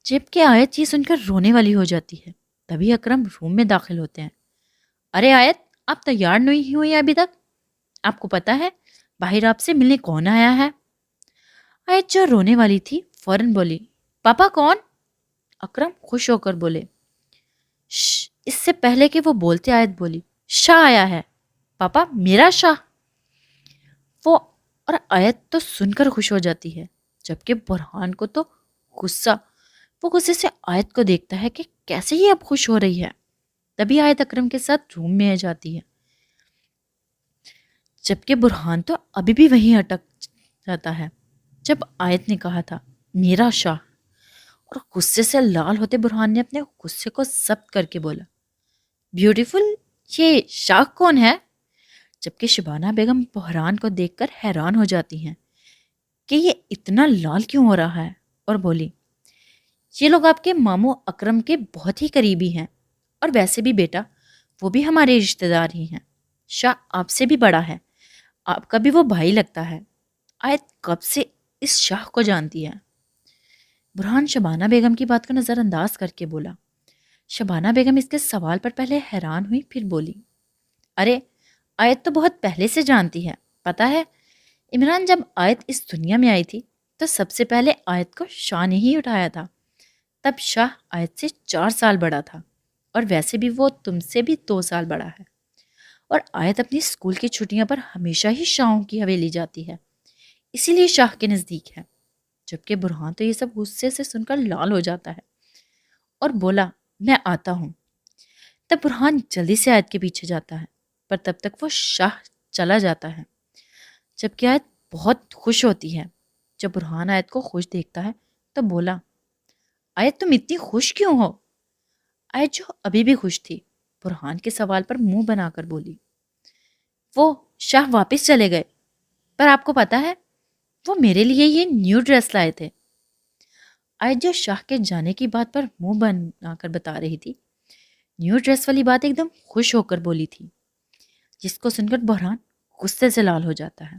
Speaker 1: جبکہ آیت یہ سن کر رونے والی ہو جاتی ہے۔ تبھی اکرم روم میں داخل ہوتے ہیں۔ ارے آیت، آپ تیار نہیں ہوئی ابھی تک؟ آپ کو پتا ہے باہر آپ سے ملنے کون آیا ہے؟ آیت جو رونے والی تھی فوراً بولی، پاپا کون؟ اکرم خوش ہو کر بولے، اس سے پہلے کہ وہ بولتے آیت بولی، شاہ آیا ہے پاپا، میرا شاہ۔ وہ اور آیت تو سن کر خوش ہو جاتی ہے، جبکہ برہان کو تو غصہ، وہ غصے سے آیت کو دیکھتا ہے کہ کیسے یہ اب خوش ہو رہی ہے۔ تبھی آیت اکرم کے ساتھ روم میں آ جاتی ہے، جبکہ برہان تو ابھی بھی وہیں اٹک جاتا ہے۔ جب آیت نے کہا تھا میرا شاہ، اور غصے سے لال ہوتے برہان نے اپنے غصے کو ضبط کر کے بولا، بیوٹیفل، یہ شاہ کون ہے؟ جبکہ شبانہ بیگم بحران کو دیکھ کر حیران ہو جاتی ہیں کہ یہ اتنا لال کیوں ہو رہا ہے، اور بولی، یہ لوگ آپ کے ماموں اکرم کے بہت ہی قریبی ہیں، اور ویسے بھی بیٹا وہ بھی ہمارے رشتہ دار ہی ہیں۔ شاہ آپ سے بھی بڑا ہے، آپ کا بھی وہ بھائی لگتا ہے۔ آیت کب سے اس شاہ کو جانتی ہے؟ برہان شبانہ بیگم کی بات کو نظر انداز کر کے بولا۔ شبانہ بیگم اس کے سوال پر پہلے حیران ہوئی، پھر بولی، ارے آیت تو بہت پہلے سے جانتی ہے، پتہ ہے عمران جب آیت اس دنیا میں آئی تھی تو سب سے پہلے آیت کو شاہ نے ہی اٹھایا تھا۔ تب شاہ آیت سے 4 سال بڑا تھا، اور ویسے بھی وہ تم سے بھی 2 سال بڑا ہے، اور آیت اپنی اسکول کی چھٹیاں پر ہمیشہ ہی شاہوں کی حویلی جاتی ہے، اسی لیے شاہ کے نزدیک ہے۔ جبکہ برہان تو یہ سب غصے سے سن کر لال ہو جاتا ہے اور بولا، میں آتا ہوں۔ تب برہان جلدی سے آیت کے پیچھے جاتا ہے، پر تب تک وہ شاہ چلا جاتا ہے۔ جبکہ آیت بہت خوش ہوتی ہے۔ جب برہان آیت کو خوش دیکھتا ہے تو بولا، آیت تم اتنی خوش کیوں ہو؟ آیت جو ابھی بھی خوش تھی، برہان کے سوال پر منہ بنا کر بولی، وہ شاہ واپس چلے گئے، پر آپ کو پتا ہے وہ میرے لیے یہ نیو ڈریس لائے تھے۔ آیت جو شاہ کے جانے کی بات پر منہ بنا کر بتا رہی تھی، نیو ڈریس والی بات ایک دم خوش ہو کر بولی تھی، جس کو سن کر بحران غصے سے لال ہو جاتا ہے۔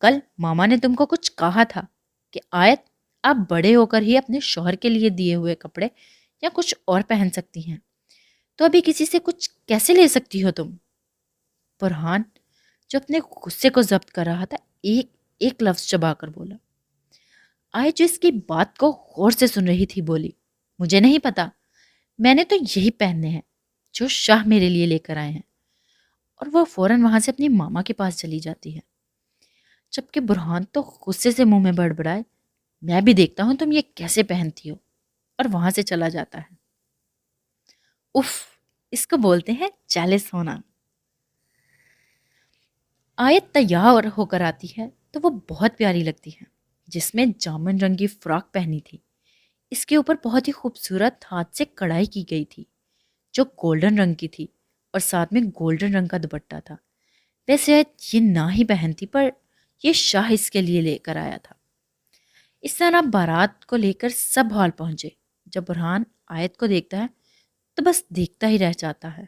Speaker 1: کل ماما نے تم کو کچھ کہا تھا کہ آیت آپ بڑے ہو کر ہی اپنے شوہر کے لیے دیے ہوئے کپڑے یا کچھ اور پہن سکتی ہیں، تو ابھی کسی سے کچھ کیسے لے سکتی ہو تم؟ برہان جو اپنے غصے کو ضبط کر رہا تھا ایک ایک لفظ چبا کر بولا۔ آیت جو اس کی بات کو غور سے سن رہی تھی بولی، مجھے نہیں پتا، میں نے تو یہی پہننے ہیں جو شاہ میرے لیے لے کر آئے ہیں، اور وہ فوراً وہاں سے اپنی ماما کے پاس چلی جاتی ہے۔ جبکہ برہان تو غصے سے منہ میں بڑبڑائے، میں بھی دیکھتا ہوں تم یہ کیسے پہنتی ہو، اور وہاں سے چلا جاتا ہے۔ اف، اس کو بولتے ہیں جیلس ہونا۔ آیت تیار ہو کر آتی ہے تو وہ بہت پیاری لگتی ہے، جس میں جامن رنگ کی فراک پہنی تھی۔ اس کے اوپر بہت ہی خوبصورت ہاتھ سے کڑھائی کی گئی تھی جو گولڈن رنگ کی تھی، اور ساتھ میں گولڈن رنگ کا دوپٹہ تھا۔ ویسے آیت یہ نہ ہی پہنتی، پر یہ شاہ اس کے لیے لے کر آیا تھا۔ اس طرح بارات کو لے کر سب ہال پہنچے۔ جب برہان آیت کو دیکھتا ہے تو بس دیکھتا ہی رہ جاتا ہے،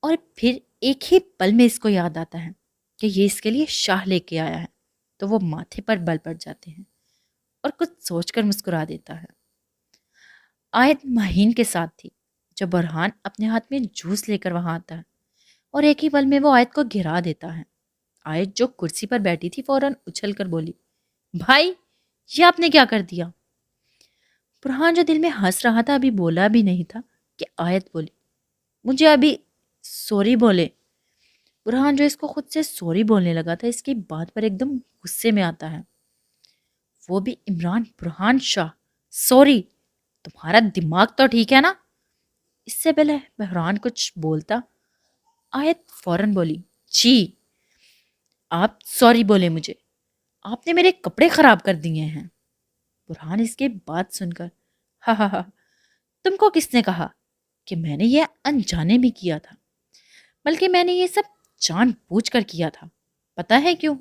Speaker 1: اور پھر ایک ہی پل میں اس کو یاد آتا ہے کہ یہ اس کے لیے شاہ لے کے آیا ہے، تو وہ ماتھے پر بل پڑ جاتے ہیں اور کچھ سوچ کر مسکرا دیتا ہے۔ آیت مہین کے ساتھ تھی جب برہان اپنے ہاتھ میں جوس لے کر وہاں آتا ہے، اور ایک ہی پل میں وہ آیت کو گرا دیتا ہے۔ آیت جو کرسی پر بیٹھی تھی فوراً اچھل کر بولی، بھائی یہ آپ نے کیا کر دیا؟ برہان جو دل میں ہنس رہا تھا ابھی بولا بھی نہیں تھا کہ آیت بولی، مجھے ابھی سوری بولے۔ برہان جو اس کو خود سے سوری بولنے لگا تھا، اس کی بات پر ایک دم غصے میں آتا ہے۔ وہ بھی عمران برہان شاہ، سوری، تمہارا دماغ تو ٹھیک ہے نا؟ اس سے پہلے بحران کچھ بولتا، آیت فوراً بولی، جی آپ سوری بولے مجھے، آپ نے میرے کپڑے خراب کر دیے ہیں۔ برہان اس کے بات سن کر، ہاں ہاں ہاں، تم کو کس نے کہا کہ میں نے یہ انجانے بھی کیا تھا؟ بلکہ میں نے یہ سب جان بوجھ کر کیا تھا، پتہ ہے کیوں؟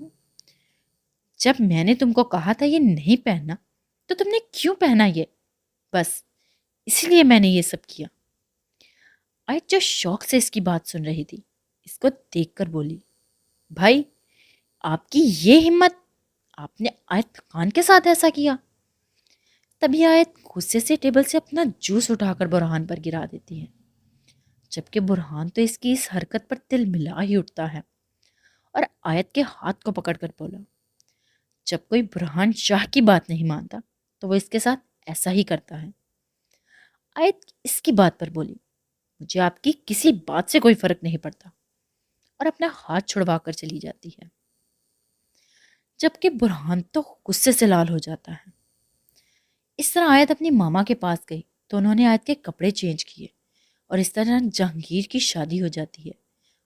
Speaker 1: جب میں نے تم کو کہا تھا یہ نہیں پہننا تو تم نے کیوں پہنا یہ؟ بس اسی لیے میں نے یہ سب کیا۔ آیت جو شوق سے اس کی بات سن رہی تھی اس کو دیکھ کر بولی، بھائی آپ کی یہ ہمت، آپ نے آیت خان کے ساتھ ایسا کیا؟ تبھی آیت غصے سے ٹیبل سے اپنا جوس اٹھا کر برہان پر گرا دیتی ہے، جبکہ برہان تو اس کی اس حرکت پر دل ملا ہی اٹھتا ہے اور آیت کے ہاتھ کو پکڑ کر بولا، جب کوئی برہان شاہ کی بات نہیں مانتا تو وہ اس کے ساتھ ایسا ہی کرتا ہے۔ آیت اس کی بات پر بولی، مجھے آپ کی کسی بات سے کوئی فرق نہیں پڑتا، اور اپنا ہاتھ چھڑوا کر چلی جاتی ہے، جبکہ برہان تو غصے سے لال ہو جاتا ہے۔ اس طرح آیت اپنی ماما کے پاس گئی تو انہوں نے آیت کے کپڑے چینج کیے اور اس طرح جہانگیر کی شادی ہو جاتی ہے،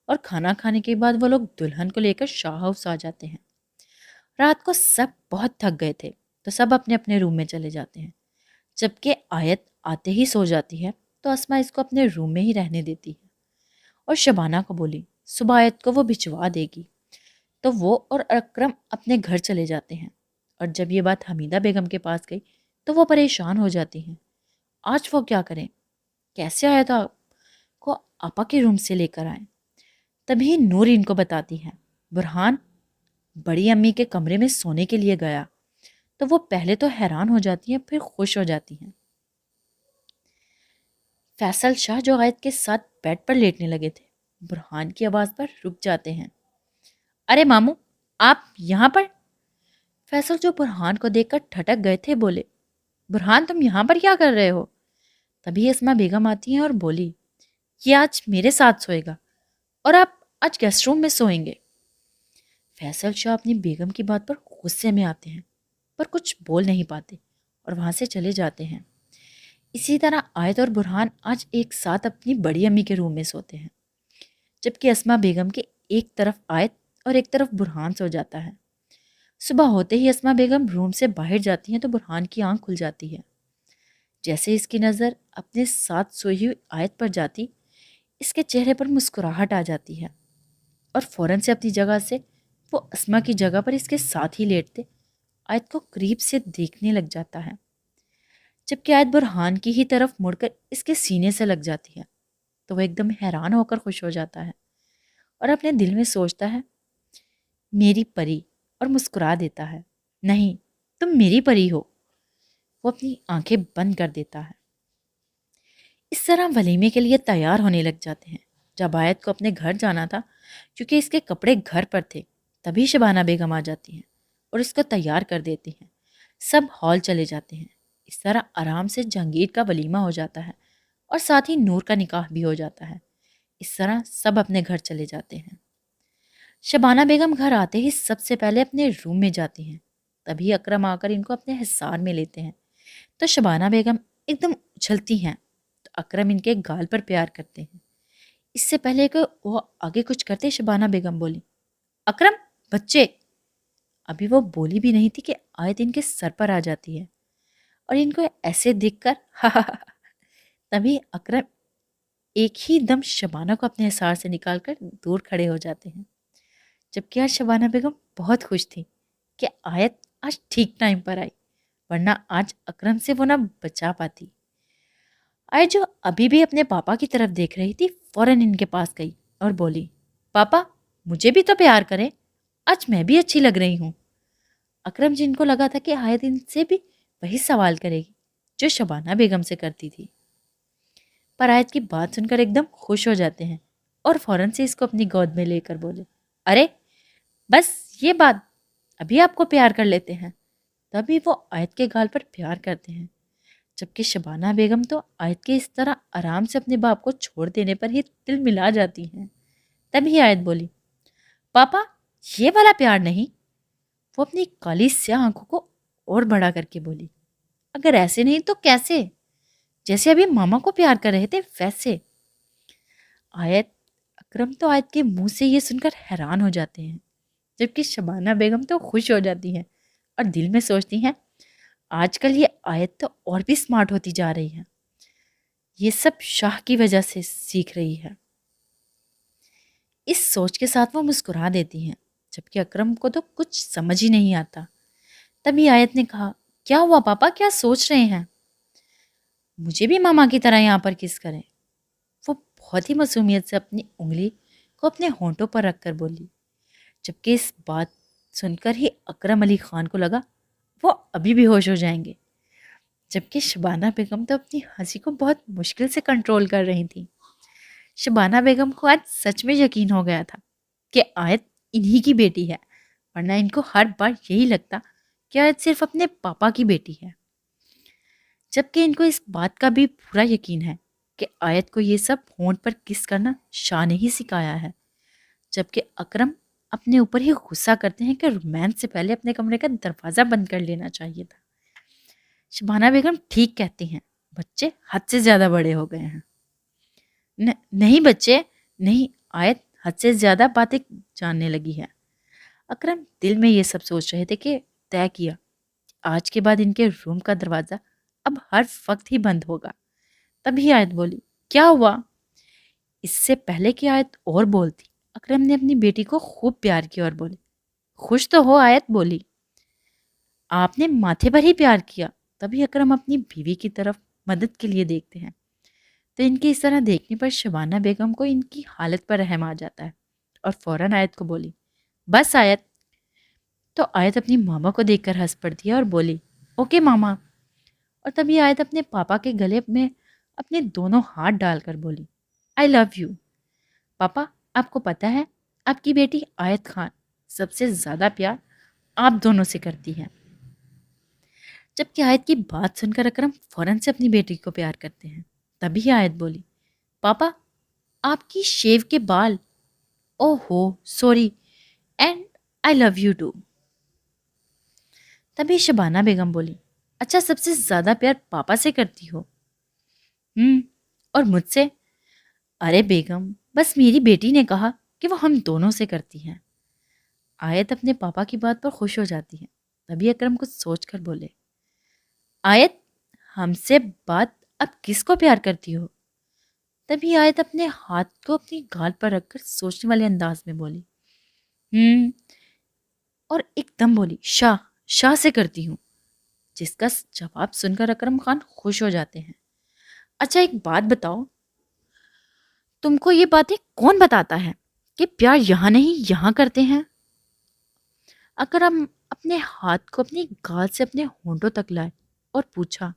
Speaker 1: اور کھانا کھانے کے بعد وہ لوگ دلہن کو لے کر شاہ ہاؤس آ جاتے ہیں۔ رات کو سب بہت تھک گئے تھے تو سب اپنے اپنے روم میں چلے جاتے ہیں، جبکہ آیت آتے ہی سو جاتی ہے تو اسما اس کو اپنے روم میں ہی رہنے دیتی ہے اور شبانہ کو بولی صبح آیت کو وہ بھجوا دے گی۔ تو وہ اور اکرم اپنے گھر چلے جاتے ہیں، اور جب یہ بات حمیدہ بیگم کے پاس گئی تو وہ پریشان ہو جاتی ہیں، آج وہ کیا کریں، کیسے آیت کو آپا کے روم سے لے کر آئیں۔ تبھی نور ان کو بتاتی ہے، برہان بڑی امی کے کمرے میں سونے کے لیے گیا۔ تو وہ پہلے تو حیران ہو جاتی ہیں پھر خوش ہو جاتی ہیں۔ فیصل شاہ جو آیت کے ساتھ بیڈ پر لیٹنے لگے تھے برہان کی آواز پر رک جاتے ہیں، ارے ماموں آپ یہاں پر؟ فیصل جو برہان کو دیکھ کر ٹھٹک گئے تھے بولے، برہان تم یہاں پر کیا کر رہے ہو؟ تبھی اسما بیگم آتی ہیں اور بولی، یہ آج میرے ساتھ سوئے گا اور آپ آج گیسٹ روم میں سوئیں گے۔ فیصل شاہ اپنی بیگم کی بات پر غصے میں آتے ہیں پر کچھ بول نہیں پاتے اور وہاں سے چلے جاتے ہیں۔ اسی طرح آیت اور برہان آج ایک ساتھ اپنی بڑی امی کے روم میں سوتے ہیں، جبکہ اسما بیگم کے ایک طرف آیت اور ایک طرف برہان سو جاتا ہے۔ صبح ہوتے ہی اسما بیگم روم سے باہر جاتی ہیں تو برہان کی آنکھ کھل جاتی ہے۔ جیسے اس کی نظر اپنے ساتھ سوئی ہوئی آیت پر جاتی، اس کے چہرے پر مسکراہٹ آ جاتی ہے اور فوراً سے اپنی جگہ سے وہ اسما کی جگہ پر اس کے ساتھ ہی لیٹتے آیت کو قریب سے دیکھنے لگ جاتا ہے، جبکہ آیت برہان کی ہی طرف مڑ کر اس کے سینے سے لگ جاتی ہے تو وہ ایک دم حیران ہو کر خوش ہو جاتا ہے اور اپنے دل میں سوچتا ہے، میری پری، اور مسکرا دیتا ہے، نہیں تم میری پری ہو۔ وہ اپنی آنکھیں بند کر دیتا ہے۔ اس طرح ولیمے کے لیے تیار ہونے لگ جاتے ہیں۔ جب آیت کو اپنے گھر جانا تھا کیونکہ اس کے کپڑے گھر پر تھے، تبھی شبانہ بیگم آ جاتی ہیں اور اس کو تیار کر دیتی ہیں۔ سب ہال چلے جاتے ہیں۔ اس طرح آرام سے جہانگیر کا ولیمہ ہو جاتا ہے اور ساتھ ہی نور کا نکاح بھی ہو جاتا ہے۔ اس طرح سب اپنے گھر چلے جاتے ہیں۔ شبانہ بیگم گھر آتے ہی سب سے پہلے اپنے روم میں جاتی ہیں، تبھی اکرم آ کر ان کو اپنے حصار میں لیتے ہیں تو شبانہ بیگم ایک دم اچھلتی ہیں تو اکرم ان کے گال پر پیار کرتے ہیں۔ اس سے پہلے کہ وہ آگے کچھ کرتے شبانہ بیگم بولی، اکرم بچے۔ ابھی وہ بولی بھی نہیں تھی کہ آیت ان کے سر پر آ جاتی ہے اور ان کو ایسے دیکھ کر تبھی اکرم ایک ہی دم شبانہ کو اپنے حصار سے نکال کر دور کھڑے ہو جاتے ہیں، جبکہ آج شبانہ بیگم بہت خوش تھی کہ آیت آج ٹھیک ٹائم پر آئی، ورنہ آج اکرم سے وہ نہ بچا پاتی۔ آیت جو ابھی بھی اپنے پاپا کی طرف دیکھ رہی تھی فوراً ان کے پاس گئی اور بولی، پاپا مجھے بھی تو پیار کریں، آج میں بھی اچھی لگ رہی ہوں۔ اکرم جن کو لگا تھا کہ آیت ان سے بھی وہی سوال کرے گی جو شبانہ بیگم سے کرتی تھی، پر آیت کی بات سن کر ایک دم خوش ہو جاتے ہیں اور فوراً سے اس کو اپنی گود میں لے کر بولے، ارے بس یہ بات، ابھی آپ کو پیار کر لیتے ہیں۔ تبھی وہ آیت کے گال پر پیار کرتے ہیں، جبکہ شبانہ بیگم تو آیت کے اس طرح آرام سے اپنے باپ کو چھوڑ دینے پر ہی دل ملا جاتی ہیں۔ تبھی آیت بولی، پاپا یہ والا پیار نہیں۔ وہ اپنی کالی سیاہ آنکھوں کو اور بڑا کر کے بولی، اگر ایسے نہیں تو کیسے؟ جیسے ابھی ماما کو پیار کر رہے تھے ویسے۔ آیت اکرم تو آیت کے منہ سے یہ سن کر حیران ہو جاتے ہیں، جبکہ شبانہ بیگم تو خوش ہو جاتی ہیں اور دل میں سوچتی ہیں، آج کل یہ آیت تو اور بھی سمارٹ ہوتی جا رہی ہے، یہ سب شاہ کی وجہ سے سیکھ رہی ہے۔ اس سوچ کے ساتھ وہ مسکرا دیتی ہیں جبکہ اکرم کو تو کچھ سمجھ ہی نہیں آتا۔ تبھی آیت نے کہا، کیا ہوا پاپا، کیا سوچ رہے ہیں؟ مجھے بھی ماما کی طرح یہاں پر کس کریں؟ وہ بہت ہی معصومیت سے اپنی انگلی کو اپنے ہونٹوں پر رکھ کر بولی، جبکہ اس بات سن کر ہی اکرم علی خان کو لگا وہ ابھی بھی ہوش ہو جائیں گے، جبکہ شبانہ بیگم تو اپنی ہنسی کو بہت مشکل سے کنٹرول کر رہی تھیں۔ شبانہ بیگم کو آج سچ میں یقین ہو گیا تھا کہ آیت انہی کی بیٹی ہے، ورنہ ان کو ہر بار یہی لگتا کہ آیت صرف اپنے پاپا کی بیٹی ہے، جبکہ ان کو اس بات کا بھی پورا یقین ہے کہ آیت کو یہ سب ہونٹ پر کس کرنا شاہ نے ہی سکھایا ہے، جبکہ اکرم اپنے اوپر ہی غصہ کرتے ہیں کہ رومانس سے پہلے اپنے کمرے کا دروازہ بند کر لینا چاہیے تھا۔ شبانہ بیگم ٹھیک کہتی ہیں، بچے حد سے زیادہ بڑے ہو گئے ہیں۔ نہیں بچے نہیں، آیت حد سے زیادہ باتیں جاننے لگی ہے۔ اکرم دل میں یہ سب سوچ رہے تھے کہ طے کیا آج کے بعد ان کے روم کا دروازہ اب ہر وقت ہی بند ہوگا۔ تبھی آیت بولی، کیا ہوا؟ اس سے پہلے کہ آیت اور بولتی، اکرم نے اپنی بیٹی کو خوب پیار کیا اور بولے، خوش تو ہو؟ آیت بولی، آپ نے ماتھے پر ہی پیار کیا۔ تبھی اکرم اپنی بیوی کی طرف مدد کے لیے دیکھتے ہیں تو ان کے اس طرح دیکھنے پر شبانہ بیگم کو ان کی حالت پر رحم آ جاتا ہے اور فوراً آیت کو بولی، بس آیت۔ تو آیت اپنی ماما کو دیکھ کر ہنس پڑتی ہے اور بولی، اوکے ماما۔ اور تبھی آیت اپنے پاپا کے گلے میں اپنے دونوں ہاتھ ڈال کر بولی، آئی لو یو پاپا۔ آپ کو پتہ ہے آپ کی بیٹی آیت خان سب سے زیادہ پیار آپ دونوں سے کرتی ہے۔ جبکہ آیت کی بات سن کر اکرم فوراً سے اپنی بیٹی کو پیار کرتے ہیں۔ تبھی آیت بولی، پاپا آپ کی شیو کے بال، oh ho sorry, and I love you too. تبھی شبانہ بیگم بولی، اچھا سب سے زیادہ پیار پاپا سے کرتی ہو؟ اور مجھ سے؟ ارے بیگم بس میری بیٹی نے کہا کہ وہ ہم دونوں سے کرتی ہیں۔ آیت اپنے پاپا کی بات پر خوش ہو جاتی ہے۔ تبھی اکرم کچھ سوچ کر بولے، آیت ہم سے بات اب کس کو پیار کرتی ہو؟ تبھی آیت اپنے ہاتھ کو اپنی گال پر رکھ کر سوچنے والے انداز میں بولی، اور ایک دم بولی، شاہ سے کرتی ہوں، جس کا جواب سن کر اکرم خان خوش ہو جاتے ہیں۔ اچھا ایک بات بتاؤ، تم کو یہ باتیں کون بتاتا ہے کہ پیار یہاں نہیں یہاں کرتے ہیں؟ اکرم اپنے ہاتھ کو اپنی گال سے اپنے ہونٹوں تک لائے اور پوچھا،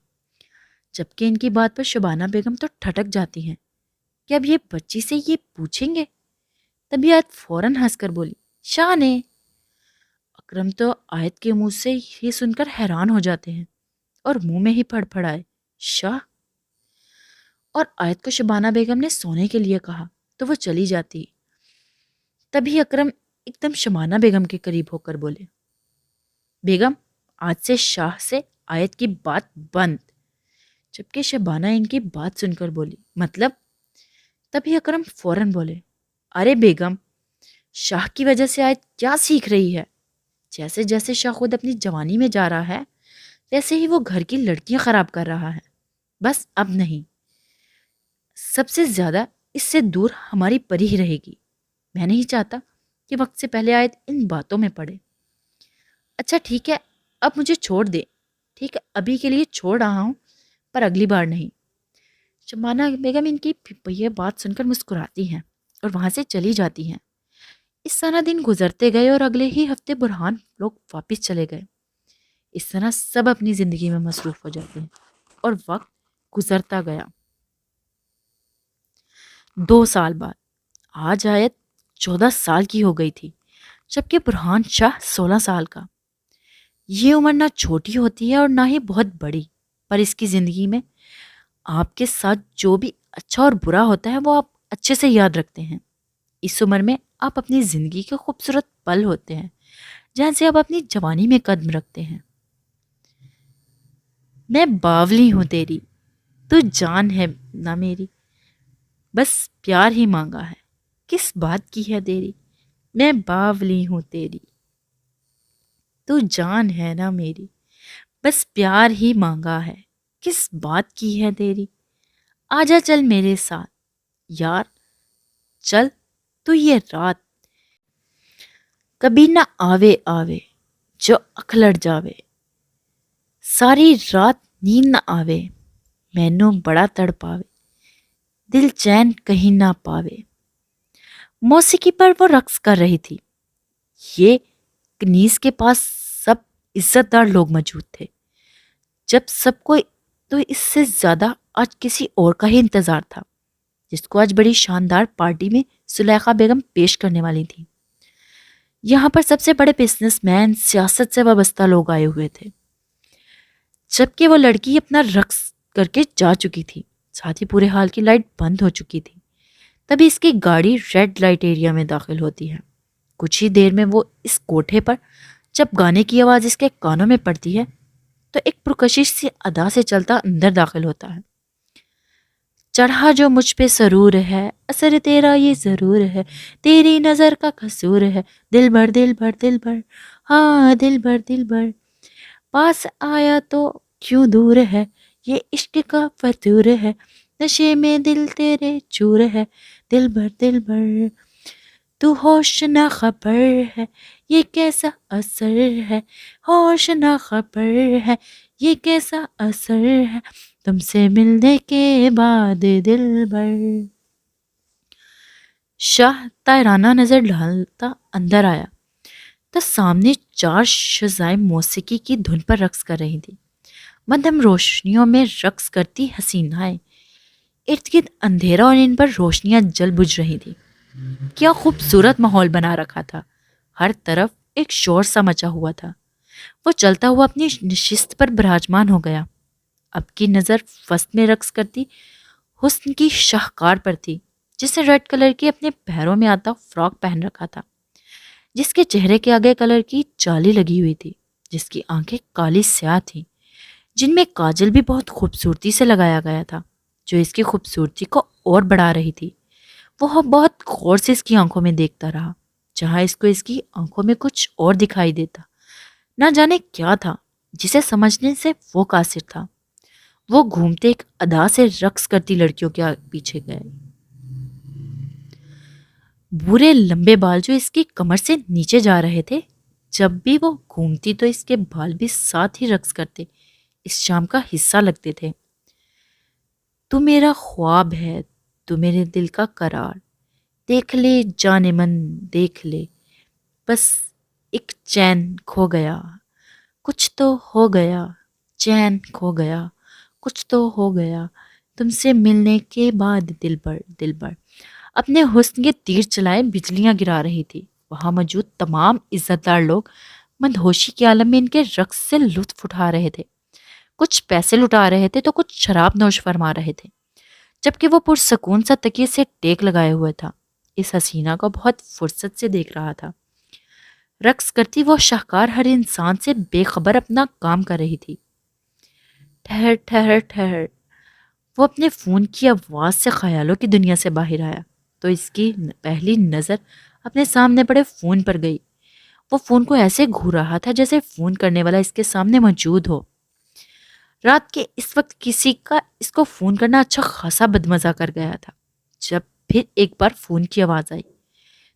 Speaker 1: جبکہ ان کی بات پر شبانہ بیگم تو ٹھٹک جاتی ہیں کہ اب یہ بچی سے یہ پوچھیں گے۔ تبھی آیت فوراً ہنس کر بولی، شاہ نے۔ اکرم تو آیت کے منہ سے یہ سن کر حیران ہو جاتے ہیں اور منہ میں ہی پھڑ پھڑائے، شاہ؟ اور آیت کو شبانہ بیگم نے سونے کے لیے کہا تو وہ چلی جاتی۔ تبھی اکرم ایک دم شبانہ بیگم کے قریب ہو کر بولے، بیگم آج سے شاہ سے آیت کی بات بند۔ جبکہ شبانہ ان کی بات سن کر بولی، مطلب؟ تبھی اکرم فوراً بولے، ارے بیگم شاہ کی وجہ سے آیت کیا سیکھ رہی ہے؟ جیسے جیسے شاہ خود اپنی جوانی میں جا رہا ہے ویسے ہی وہ گھر کی لڑکیاں خراب کر رہا ہے۔ بس اب نہیں، سب سے زیادہ اس سے دور ہماری پری ہی رہے گی۔ میں نہیں چاہتا کہ وقت سے پہلے آیت ان باتوں میں پڑے۔ اچھا ٹھیک ہے، اب مجھے چھوڑ دے۔ ٹھیک ہے ابھی کے لیے چھوڑ رہا ہوں پر اگلی بار نہیں۔ شبانہ بیگم ان کی یہ بات سن کر مسکراتی ہیں اور وہاں سے چلی جاتی ہیں۔ اس طرح دن گزرتے گئے اور اگلے ہی ہفتے برہان لوگ واپس چلے گئے۔ اس طرح سب اپنی زندگی میں مصروف ہو جاتے ہیں اور وقت گزرتا گیا۔ 2 سال بعد آج آیت 14 سال کی ہو گئی تھی، جبکہ برہان شاہ 16 سال کا۔ یہ عمر نہ چھوٹی ہوتی ہے اور نہ ہی بہت بڑی، پر اس کی زندگی میں آپ کے ساتھ جو بھی اچھا اور برا ہوتا ہے وہ آپ اچھے سے یاد رکھتے ہیں۔ اس عمر میں آپ اپنی زندگی کے خوبصورت پل ہوتے ہیں جہاں سے آپ اپنی جوانی میں قدم رکھتے ہیں۔ میں باولی ہوں تیری، تو جان ہے نہ میری، بس پیار ہی مانگا ہے، کس بات کی ہے دیری؟ میں باولی ہوں تیری، تو جان ہے نہ میری، بس پیار ہی مانگا ہے، کس بات کی ہے دیری؟ آجا چل میرے ساتھ یار، چل تو یہ رات کبھی نہ آوے آوے جو اکھلڑ جاوے، ساری رات نیند نہ آوے، مینوں بڑا تڑ پاوے، دل چین کہیں نہ پاوے۔ موسیقی پر وہ رقص کر رہی تھی۔ یہ کنیز کے پاس سب عزت دار لوگ موجود تھے، جب سب کو تو اس سے زیادہ آج کسی اور کا ہی انتظار تھا، جس کو آج بڑی شاندار پارٹی میں زلیخا بیگم پیش کرنے والی تھی۔ یہاں پر سب سے بڑے بزنس مین، سیاست سے وابستہ لوگ آئے ہوئے تھے، جبکہ وہ لڑکی اپنا رقص کر کے جا چکی تھی، ساتھ ہی پورے ہال کی لائٹ بند ہو چکی تھی۔ تبھی اس کی گاڑی ریڈ لائٹ ایریا میں داخل ہوتی ہے۔ کچھ ہی دیر میں وہ اس کوٹھے پر جب گانے کی آواز اس کے کانوں میں پڑتی ہے تو ایک پرکشش سی ادا سے چلتا اندر داخل ہوتا ہے۔ چڑھا جو مجھ پہ سرور ہے، اثر تیرا یہ ضرور ہے، تیری نظر کا قصور ہے، دل بھر دل بھر دل بھر، ہاں دل بھر دل بھر، پاس آیا تو کیوں دور ہے، یہ عشق کا فطور ہے، نشے میں دل تیرے چور ہے، دل بھر دل بھر، تو ہوش نہ خبر ہے، یہ کیسا اثر ہے، ہوش نہ خبر ہے، یہ کیسا اثر ہے، تم سے ملنے کے بعد دل بھر۔ شاہ تائرانہ نظر ڈالتا اندر آیا تو سامنے 4 شزائیں موسیقی کی دھن پر رقص کر رہی تھیں۔ مدھم روشنیوں میں رقص کرتی حسینائیں، ارد گرد اندھیرا اور ان پر روشنیاں جل بجھ رہی تھیں۔ کیا خوبصورت ماحول بنا رکھا تھا، ہر طرف ایک شور سا مچا ہوا تھا۔ وہ چلتا ہوا اپنی نشست پر براجمان ہو گیا۔ اب کی نظر وسط میں رقص کرتی حسن کی شاہکار پر تھی، جس نے ریڈ کلر کی اپنے پیروں میں آتا فراک پہن رکھا تھا، جس کے چہرے کے آگے کلر کی جالی لگی ہوئی تھی، جس کی آنکھیں کالی سیاہ تھیں، جن میں کاجل بھی بہت خوبصورتی سے لگایا گیا تھا، جو اس کی خوبصورتی کو اور بڑھا رہی تھی۔ وہ بہت غور سے اس کی آنکھوں میں دیکھتا رہا، جہاں اس کو اس کی آنکھوں میں کچھ اور دکھائی دیتا۔ نہ جانے کیا تھا جسے سمجھنے سے وہ قاصر تھا۔ وہ گھومتے ایک ادا سے رقص کرتی لڑکیوں کے پیچھے گئے۔ بورے لمبے بال جو اس کی کمر سے نیچے جا رہے تھے، جب بھی وہ گھومتی تو اس کے بال بھی ساتھ ہی رقص کرتے، اس شام کا حصہ لگتے تھے۔ تو میرا خواب ہے، تو میرے دل کا قرار، دیکھ لے جانے من دیکھ لے، بس ایک چین کھو گیا، کچھ تو ہو گیا، چین کھو گیا، کچھ تو ہو گیا، تم سے ملنے کے بعد دل بھر دل بھر۔ اپنے حسن کے تیر چلائے بجلیاں گرا رہی تھی۔ وہاں موجود تمام عزت دار لوگ مدہوشی کے عالم میں ان کے رقص سے لطف اٹھا رہے تھے، کچھ پیسے لٹا رہے تھے تو کچھ شراب نوش فرما رہے تھے، جبکہ وہ پرسکون سا تکیے سے ٹیک لگائے ہوئے تھا، اس حسینہ کو بہت فرصت سے دیکھ رہا تھا۔ رقص کرتی وہ شاہکار ہر انسان سے بے خبر اپنا کام کر رہی تھی۔ ٹھہر ٹھہر ٹھہر، وہ اپنے فون کی آواز سے خیالوں کی دنیا سے باہر آیا تو اس کی پہلی نظر اپنے سامنے پڑے فون پر گئی۔ وہ فون کو ایسے گھور رہا تھا جیسے فون کرنے والا اس کے سامنے موجود ہو۔ رات کے اس وقت کسی کا اس کو فون کرنا اچھا خاصا بدمزہ کر گیا تھا۔ جب پھر ایک بار فون کی آواز آئی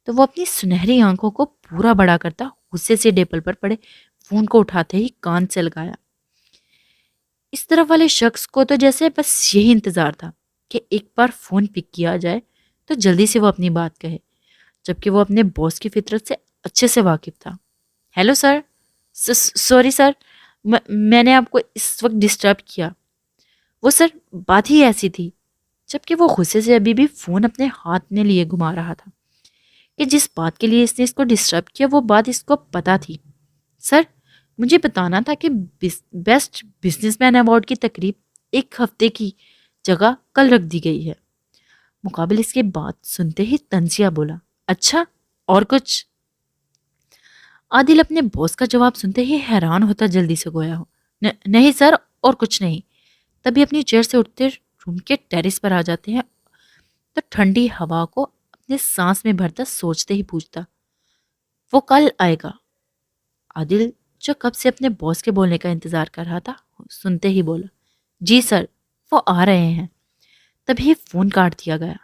Speaker 1: تو وہ اپنی سنہری آنکھوں کو پورا بڑا کرتا غصے سے ٹیبل پر پڑے فون کو اٹھاتے ہی کان سے لگایا۔ اس طرف والے شخص کو تو جیسے بس یہی انتظار تھا کہ ایک بار فون پک کیا جائے تو جلدی سے وہ اپنی بات کہے، جبکہ وہ اپنے باس کی فطرت سے اچھے سے واقف تھا۔ ہیلو سر، سوری سر، میں نے آپ کو اس وقت ڈسٹرب کیا۔ وہ سر بات ہی ایسی تھی، جبکہ وہ غصے سے ابھی بھی فون اپنے ہاتھ میں لیے گھما رہا تھا کہ جس بات کے لیے اس نے اس کو ڈسٹرب کیا وہ بات اس کو پتا تھی۔ سر مجھے بتانا تھا کہ بیسٹ بزنس مین ایوارڈ کی تقریب ایک ہفتے کی جگہ کل رکھ دی گئی ہے۔ مقابل اس کے بات سنتے ہی تنزیہ بولا، اچھا اور کچھ؟ عادل اپنے باس کا جواب سنتے ہی حیران ہوتا جلدی سے گویا ہو، نہیں سر اور کچھ نہیں۔ تبھی اپنی چیئر سے اٹھتے روم کے ٹیرس پر آ جاتے ہیں تو ٹھنڈی ہوا کو اپنے سانس میں بھرتا سوچتے ہی پوچھتا، وہ کل آئے گا؟ عادل جو کب سے اپنے باس کے بولنے کا انتظار کر رہا تھا سنتے ہی بولا، جی سر وہ آ رہے ہیں۔ تبھی فون کاٹ دیا گیا۔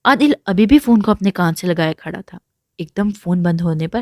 Speaker 1: عادل ابھی بھی فون کو اپنے کان سے لگائے کھڑا تھا۔ ایک دم فون بند ہونے پر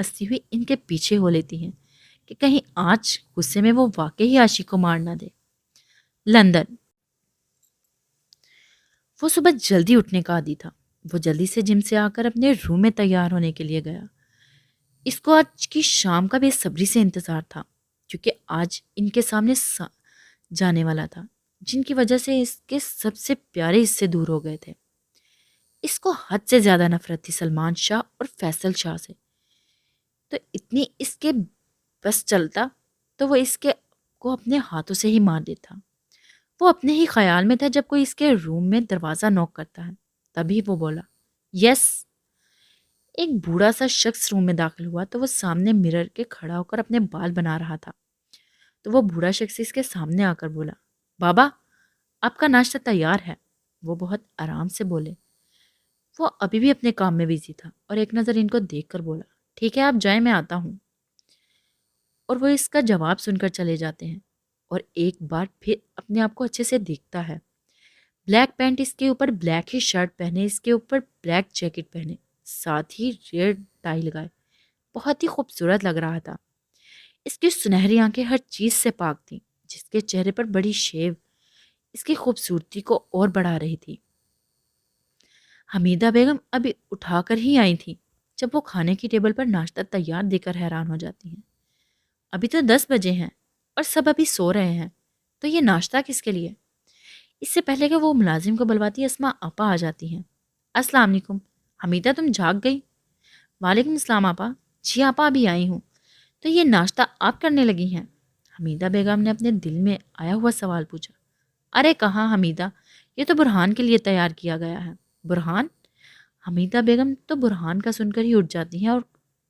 Speaker 1: ہنستی ہوئی ان کے پیچھے ہو لیتی ہیں کہ کہیں آج غصے میں وہ واقعی عاشق کو مار نہ دے۔ لندن۔ وہ صبح جلدی اٹھنے کا عادی تھا۔ وہ جلدی سے جم سے آ کر اپنے روم میں تیار ہونے کے لیے گیا۔ اس کو آج کی شام کا بے صبری سے انتظار تھا، کیونکہ آج ان کے سامنے جانے والا تھا جن کی وجہ سے اس کے سب سے پیارے حصے دور ہو گئے تھے۔ اس کو حد سے زیادہ نفرت تھی سلمان شاہ اور فیصل شاہ سے، تو اتنی اس کے بس چلتا تو وہ اس کے کو اپنے ہاتھوں سے ہی مار دیتا۔ وہ اپنے ہی خیال میں تھا جب کوئی اس کے روم میں دروازہ نوک کرتا ہے۔ تبھی وہ بولا، یس۔ ایک بوڑھا سا شخص روم میں داخل ہوا تو وہ سامنے مرر کے کھڑا ہو کر اپنے بال بنا رہا تھا۔ تو وہ بوڑھا شخص اس کے سامنے آ کر بولا، بابا آپ کا ناشتہ تیار ہے۔ وہ بہت آرام سے بولے۔ وہ ابھی بھی اپنے کام میں بزی تھا اور ایک نظر ان کو دیکھ کر بولا، ٹھیک ہے آپ جائیں، میں آتا ہوں۔ اور وہ اس کا جواب سن کر چلے جاتے ہیں اور ایک بار پھر اپنے آپ کو اچھے سے دیکھتا ہے۔ بلیک پینٹ اس کے اوپر بلیک ہی شرٹ پہنے، اس کے اوپر بلیک جیکٹ پہنے، ساتھ ہی ریڈ ٹائی لگائے، بہت ہی خوبصورت لگ رہا تھا۔ اس کی سنہری آنکھیں ہر چیز سے پاک تھیں، جس کے چہرے پر بڑی شیو اس کی خوبصورتی کو اور بڑھا رہی تھی۔ حمیدہ بیگم ابھی اٹھا کر ہی آئی تھی جب وہ کھانے کی ٹیبل پر ناشتہ تیار دیکھ کر حیران ہو جاتی ہیں۔ ابھی تو 10 بجے ہیں اور سب ابھی سو رہے ہیں، تو یہ ناشتہ کس کے لیے؟ اس سے پہلے کہ وہ ملازم کو بلواتی، اسما آپا آ جاتی ہیں۔ السلام علیکم حمیدہ، تم جاگ گئی؟ وعلیکم السلام آپا۔ جی آپا ابھی آئی ہوں، تو یہ ناشتہ آپ کرنے لگی ہیں؟ حمیدہ بیگم نے اپنے دل میں آیا ہوا سوال پوچھا۔ ارے کہاں حمیدہ، یہ تو برہان کے لیے تیار کیا گیا ہے۔ برہان؟ حمیدہ بیگم تو برہان کا سن کر ہی اٹھ جاتی ہیں۔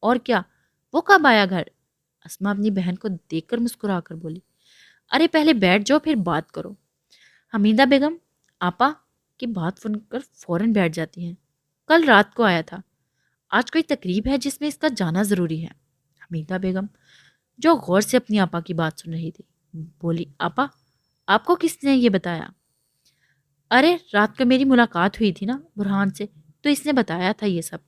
Speaker 1: اور کیا، وہ کب آیا گھر؟ اسما اپنی بہن کو دیکھ کر مسکرا کر بولی، ارے پہلے بیٹھ جاؤ پھر بات کرو۔ حمیدہ بیگم آپا کی بات سن کر فوراً بیٹھ جاتی ہیں۔ کل رات کو آیا تھا، آج کوئی تقریب ہے جس میں اس کا جانا ضروری ہے۔ حمیدہ بیگم جو غور سے اپنی آپا کی بات سن رہی تھی بولی، آپا آپ کو کس نے یہ بتایا؟ ارے رات کو میری ملاقات ہوئی تھی نا برہان سے، تو اس نے بتایا تھا یہ سب۔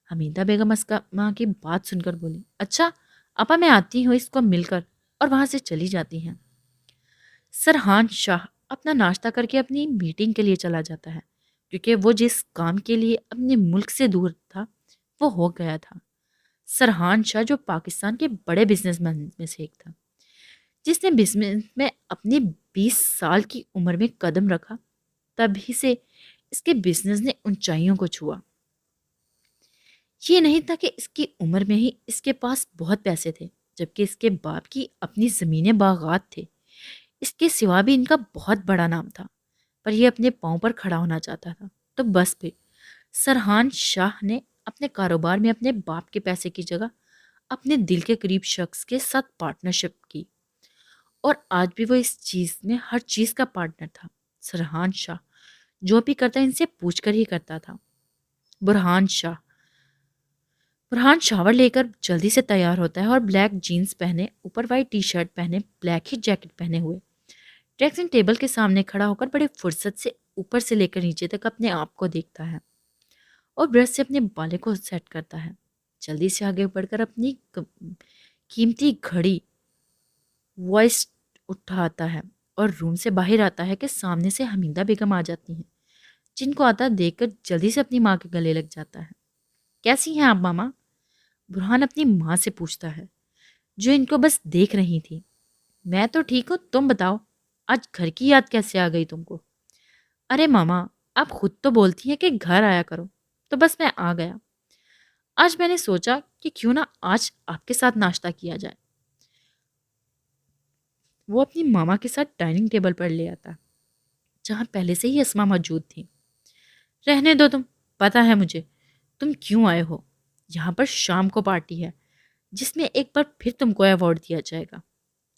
Speaker 1: حمیدہ بیگم اسما کی بات سن کر بولی، اچھا آپا میں آتی ہوں اس کو مل کر، اور وہاں سے چلی جاتی ہیں۔ سرحان شاہ اپنا ناشتہ کر کے اپنی میٹنگ کے لیے چلا جاتا ہے، کیونکہ وہ جس کام کے لیے اپنے ملک سے دور تھا وہ ہو گیا تھا۔ سرحان شاہ جو پاکستان کے بڑے بزنس مین میں سے ایک تھا، جس نے بزنس میں اپنی 20 سال کی عمر میں قدم رکھا، تبھی سے اس کے بزنس نے اونچائیوں کو چھوا۔ یہ نہیں تھا کہ اس کی عمر میں ہی اس کے پاس بہت پیسے تھے، جبکہ اس کے باپ کی اپنی زمینیں باغات تھے۔ اس کے سوا بھی ان کا بہت بڑا نام تھا، پر یہ اپنے پاؤں پر کھڑا ہونا چاہتا تھا۔ تو بس پھر سرحان شاہ نے اپنے کاروبار میں اپنے باپ کے پیسے کی جگہ اپنے دل کے قریب شخص کے ساتھ پارٹنرشپ کی، اور آج بھی وہ اس چیز میں ہر چیز کا پارٹنر تھا۔ سرحان شاہ جو بھی کرتا ان سے پوچھ کر ہی کرتا تھا۔ برہان شاور لے کر جلدی سے تیار ہوتا ہے اور بلیک جینز پہنے، اوپر وائٹ ٹی شرٹ پہنے، بلیک ہی جیکٹ پہنے ہوئے ڈریسنگ ٹیبل کے سامنے کھڑا ہو کر بڑے فرصت سے اوپر سے لے کر نیچے تک اپنے آپ کو دیکھتا ہے اور برش سے اپنے بالوں کو سیٹ کرتا ہے۔ جلدی سے آگے بڑھ کر اپنی قیمتی گھڑی وائس اٹھاتا ہے اور روم سے باہر آتا ہے کہ سامنے سے حمیدہ بیگم آ جاتی ہیں، جن کو آتا دیکھ کر جلدی سے اپنی ماں کے گلے لگ جاتا ہے۔ کیسی ہیں آپ ماما؟ برہان اپنی ماں سے پوچھتا ہے، جو ان کو بس دیکھ رہی تھی۔ میں تو ٹھیک ہوں، تم بتاؤ آج گھر کی یاد کیسے آ گئی تم کو؟ ارے ماما آپ خود تو بولتی ہیں کہ گھر آیا کرو، تو بس میں آ گیا۔ آج میں نے سوچا کہ کیوں نہ آج آپ کے ساتھ ناشتہ کیا جائے۔ وہ اپنی ماما کے ساتھ ڈائننگ ٹیبل پر لے آتا، جہاں پہلے سے ہی اسما موجود تھی۔ رہنے دو، تم پتہ ہے مجھے تم کیوں آئے ہو۔ یہاں پر شام کو پارٹی ہے جس میں ایک بار پھر تم کو ایوارڈ دیا جائے گا۔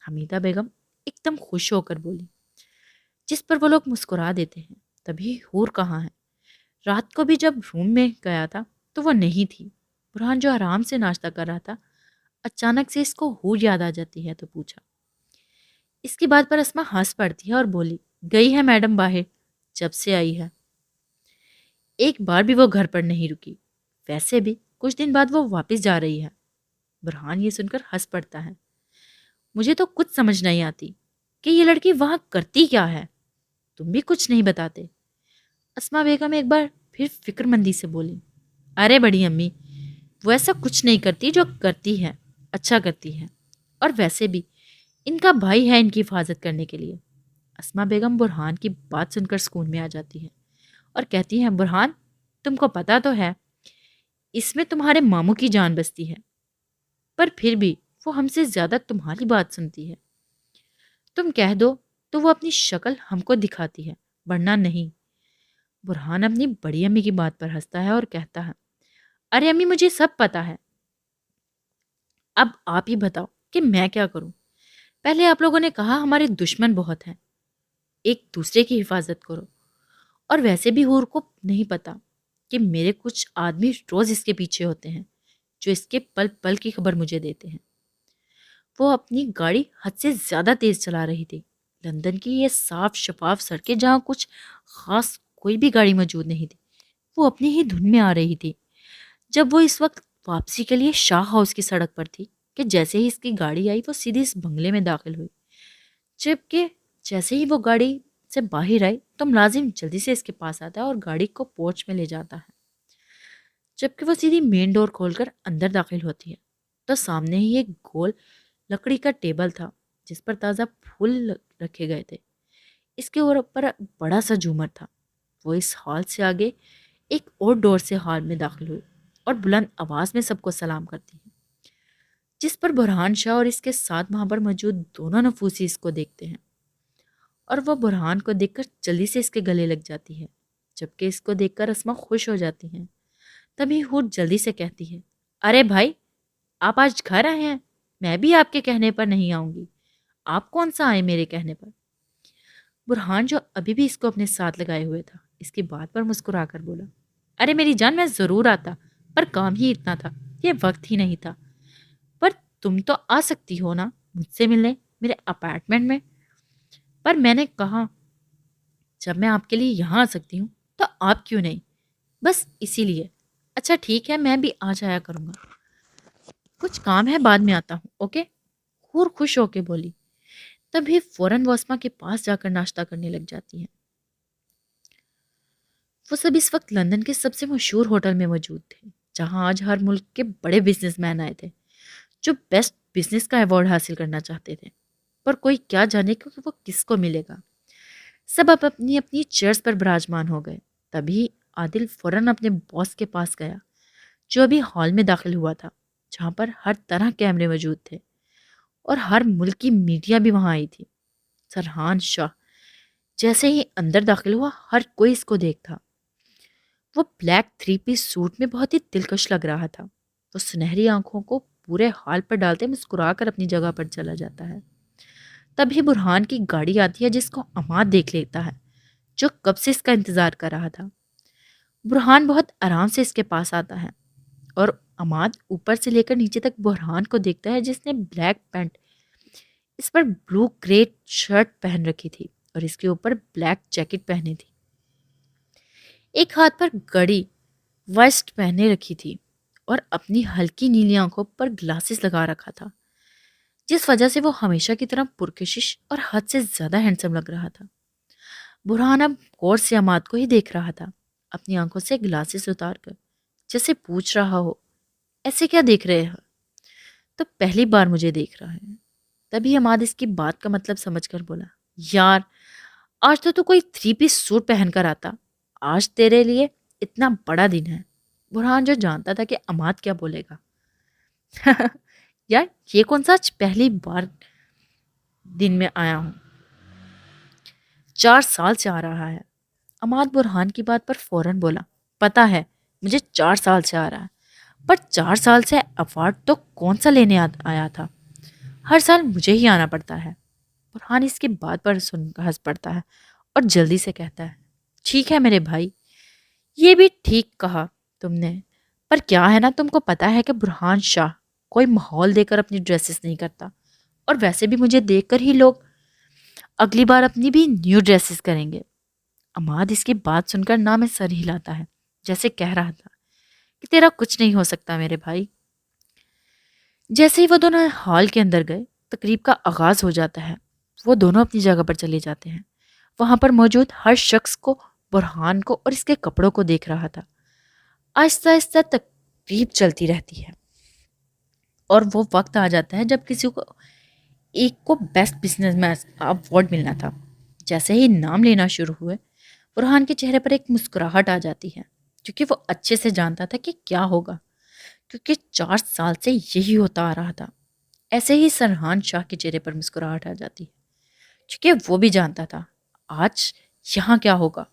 Speaker 1: حمیدہ بیگم ایک دم خوش ہو کر بولی، جس پر وہ لوگ مسکرا دیتے ہیں۔ تبھی حور کہاں ہے؟ رات کو بھی جب روم میں گیا تھا تو وہ نہیں تھی۔ برہان جو آرام سے ناشتہ کر رہا تھا، اچانک سے اس کو حور یاد آ جاتی ہے تو پوچھا۔ اس کی بات پر اسما ہنس پڑتی ہے اور بولی، گئی ہے میڈم باہر، جب سے آئی ہے ایک بار بھی وہ گھر پر نہیں رکی۔ ویسے بھی کچھ دن بعد وہ واپس جا رہی ہے۔ برہان یہ سن کر ہنس پڑتا ہے۔ مجھے تو کچھ سمجھ نہیں آتی کہ یہ لڑکی وہاں کرتی کیا ہے، تم بھی کچھ نہیں بتاتے۔ اسما بیگم ایک بار پھر فکر مندی سے بولی، ارے بڑی امی، وہ ایسا کچھ نہیں کرتی، جو کرتی ہے اچھا کرتی ہے، اور ویسے بھی ان کا بھائی ہے ان کی حفاظت کرنے کے لیے۔ اسما بیگم برہان کی بات سن کر سکون میں آ جاتی ہے اور کہتی ہیں، برہان تم کو پتا تو ہے اس میں تمہارے ماموں کی جان بستی ہے، پر پھر بھی وہ ہم سے زیادہ تمہاری بات سنتی ہے۔ تم کہہ دو تو وہ اپنی شکل ہم کو دکھاتی ہے، ورنہ نہیں۔ برہان اپنی بڑی امی کی بات پر ہنستا ہے اور کہتا ہے، ارے امی مجھے سب پتا ہے، اب آپ ہی بتاؤ کہ میں کیا کروں۔ پہلے آپ لوگوں نے کہا ہمارے دشمن بہت ہیں، ایک دوسرے کی حفاظت کرو، اور ویسے بھی حور کو نہیں پتا کہ میرے کچھ آدمی روز اس کے پیچھے ہوتے ہیں جو اس کے پل پل کی خبر مجھے دیتے ہیں۔ وہ اپنی گاڑی حد سے زیادہ تیز چلا رہی تھی۔ لندن کی یہ صاف شفاف سڑکیں جہاں کچھ خاص کوئی بھی گاڑی موجود نہیں تھی، وہ اپنی ہی دھن میں آ رہی تھی۔ جب وہ اس وقت واپسی کے لیے شاہ ہاؤس کی سڑک پر تھی کہ جیسے ہی اس کی گاڑی آئی وہ سیدھی اس بنگلے میں داخل ہوئی، جبکہ جیسے ہی وہ گاڑی سے باہر آئی تو ملازم جلدی سے اس کے پاس آتا ہے اور گاڑی کو پورچ میں لے جاتا ہے۔ جبکہ وہ سیدھی مین ڈور کھول کر اندر داخل ہوتی ہے تو سامنے ہی ایک گول لکڑی کا ٹیبل تھا جس پر تازہ پھول رکھے گئے تھے۔ اس کے اوپر بڑا سا جھومر تھا۔ وہ اس ہال سے آگے ایک اور ڈور سے ہال میں داخل ہوئی اور بلند آواز میں سب کو سلام کرتی ہے، جس پر برہان شاہ اور اس کے ساتھ وہاں پر موجود دونوں نفوسی اس کو دیکھتے ہیں، اور وہ برہان کو دیکھ کر جلدی سے اس کے گلے لگ جاتی ہے، جبکہ اس کو دیکھ کر اسما خوش ہو جاتی ہیں۔ تبھی حور جلدی سے کہتی ہے، ارے بھائی آپ آج گھر آئے ہیں، میں بھی آپ کے کہنے پر نہیں آؤں گی، آپ کون سا آئے میرے کہنے پر۔ برہان جو ابھی بھی اس کو اپنے ساتھ لگائے ہوئے تھا اس کی بات پر مسکرا کر بولا، ارے میری جان میں ضرور آتا، پر کام ہی اتنا تھا، یہ وقت ہی نہیں تھا، پر تم تو آ سکتی ہو نا مجھ سے ملنے میرے اپارٹمنٹ میں۔ پر میں نے کہا جب میں آپ کے لیے یہاں آ سکتی ہوں تو آپ کیوں نہیں، بس اسی لیے۔ اچھا ٹھیک ہے، میں بھی آ جایا کروں گا، کچھ کام ہے بعد میں آتا ہوں، اوکے۔ حور خوش ہو کے بولی۔ تبھی فوراً وہ اسما کے پاس جا کر ناشتہ کرنے لگ جاتی ہیں۔ وہ سب اس وقت لندن کے سب سے مشہور ہوٹل میں موجود تھے جہاں آج ہر ملک کے بڑے بزنس مین آئے تھے جو بیسٹ بزنس کا ایوارڈ حاصل کرنا چاہتے تھے، پر کوئی کیا جانے کہ وہ کس کو ملے گا۔ سب اب اپنی اپنی چیئرز پر براجمان ہو گئے۔ تبھی عادل فوراً اپنے باس کے پاس گیا جو ابھی ہال میں داخل ہوا تھا جہاں پر ہر طرح کیمرے موجود تھے اور ہر ملک کی میڈیا بھی وہاں آئی تھی۔ سرحان شاہ جیسے ہی اندر داخل ہوا ہر کوئی اس کو دیکھتا۔ وہ بلیک 3 پیس سوٹ میں بہت ہی دلکش لگ رہا تھا۔ وہ سنہری آنکھوں کو پورے حال پر ڈالتے مسکرا کر اپنی جگہ پر چلا جاتا ہے۔ تبھی برہان کی گاڑی آتی ہے جس کو عماد دیکھ لیتا ہے جو کب سے اس کا انتظار کر رہا تھا۔ برہان بہت آرام سے اس کے پاس آتا ہے اور عماد اوپر سے لے کر نیچے تک برہان کو دیکھتا ہے جس نے بلیک پینٹ اس پر بلو گرے شرٹ پہن رکھی تھی اور اس کے اوپر بلیک جیکٹ پہنی تھی، ایک ہاتھ پر گھڑی ویسٹ پہنے رکھی تھی اور اپنی ہلکی نیلی آنکھوں پر گلاسز لگا رکھا تھا، جس وجہ سے وہ ہمیشہ کی طرح پرکشش اور حد سے زیادہ ہینڈسم لگ رہا تھا۔ برہان اب غور سے عماد کو ہی دیکھ رہا تھا، اپنی آنکھوں سے گلاسز اتار کر، جیسے پوچھ رہا ہو ایسے کیا دیکھ رہے ہیں، تو پہلی بار مجھے دیکھ رہا ہے۔ تبھی عماد اس کی بات کا مطلب سمجھ کر بولا، یار آج تو کوئی 3 پیس سوٹ پہن کر آتا، آج تیرے لیے اتنا بڑا دن ہے۔ برہان جو جانتا تھا کہ عماد کیا بولے گا، یار یہ کون سا پہلی بار دن میں آیا ہوں، 4 سال سے آ رہا ہے۔ عماد برہان کی بات پر فوراً بولا، پتا ہے مجھے 4 سال سے آ رہا ہے، پر 4 سال سے ایوارڈ تو کون سا لینے آیا تھا، ہر سال مجھے ہی آنا پڑتا ہے۔ برہان اس کی بات پر سن کر ہنس پڑتا ہے اور جلدی سے کہتا ہے، ٹھیک ہے میرے بھائی، یہ بھی ٹھیک کہا تم نے، پر کیا ہے نا تم کو پتا ہے کہ برہان شاہ کوئی ماحول دے کر اپنی ڈریسز نہیں کرتا، اور ویسے بھی مجھے دیکھ کر ہی لوگ اگلی بار اپنی بھی نیو ڈریسز کریں گے۔ عماد اس کی بات سن کر نہ میں سر ہلاتا ہے جیسے کہہ رہا تھا کہ تیرا کچھ نہیں ہو سکتا میرے بھائی۔ جیسے ہی وہ دونوں ہال کے اندر گئے، تقریب کا آغاز ہو جاتا ہے۔ وہ دونوں اپنی جگہ پر چلے جاتے ہیں۔ وہاں پر موجود ہر شخص کو، برہان کو اور اس کے کپڑوں کو دیکھ رہا تھا۔ آہستہ آہستہ تقریب چلتی رہتی ہے اور وہ وقت آ جاتا ہے جب کسی کو ایک کو بیسٹ بزنس مین ایوارڈ ملنا تھا۔ جیسے ہی نام لینا شروع ہوئے، برہان کے چہرے پر ایک مسکراہٹ آ جاتی ہے، کیونکہ وہ اچھے سے جانتا تھا کہ کیا ہوگا، کیونکہ 4 سال سے یہی ہوتا آ رہا تھا۔ ایسے ہی سرحان شاہ کے چہرے پر مسکراہٹ آ جاتی ہے، کیونکہ وہ بھی جانتا تھا آج یہاں کیا ہوگا۔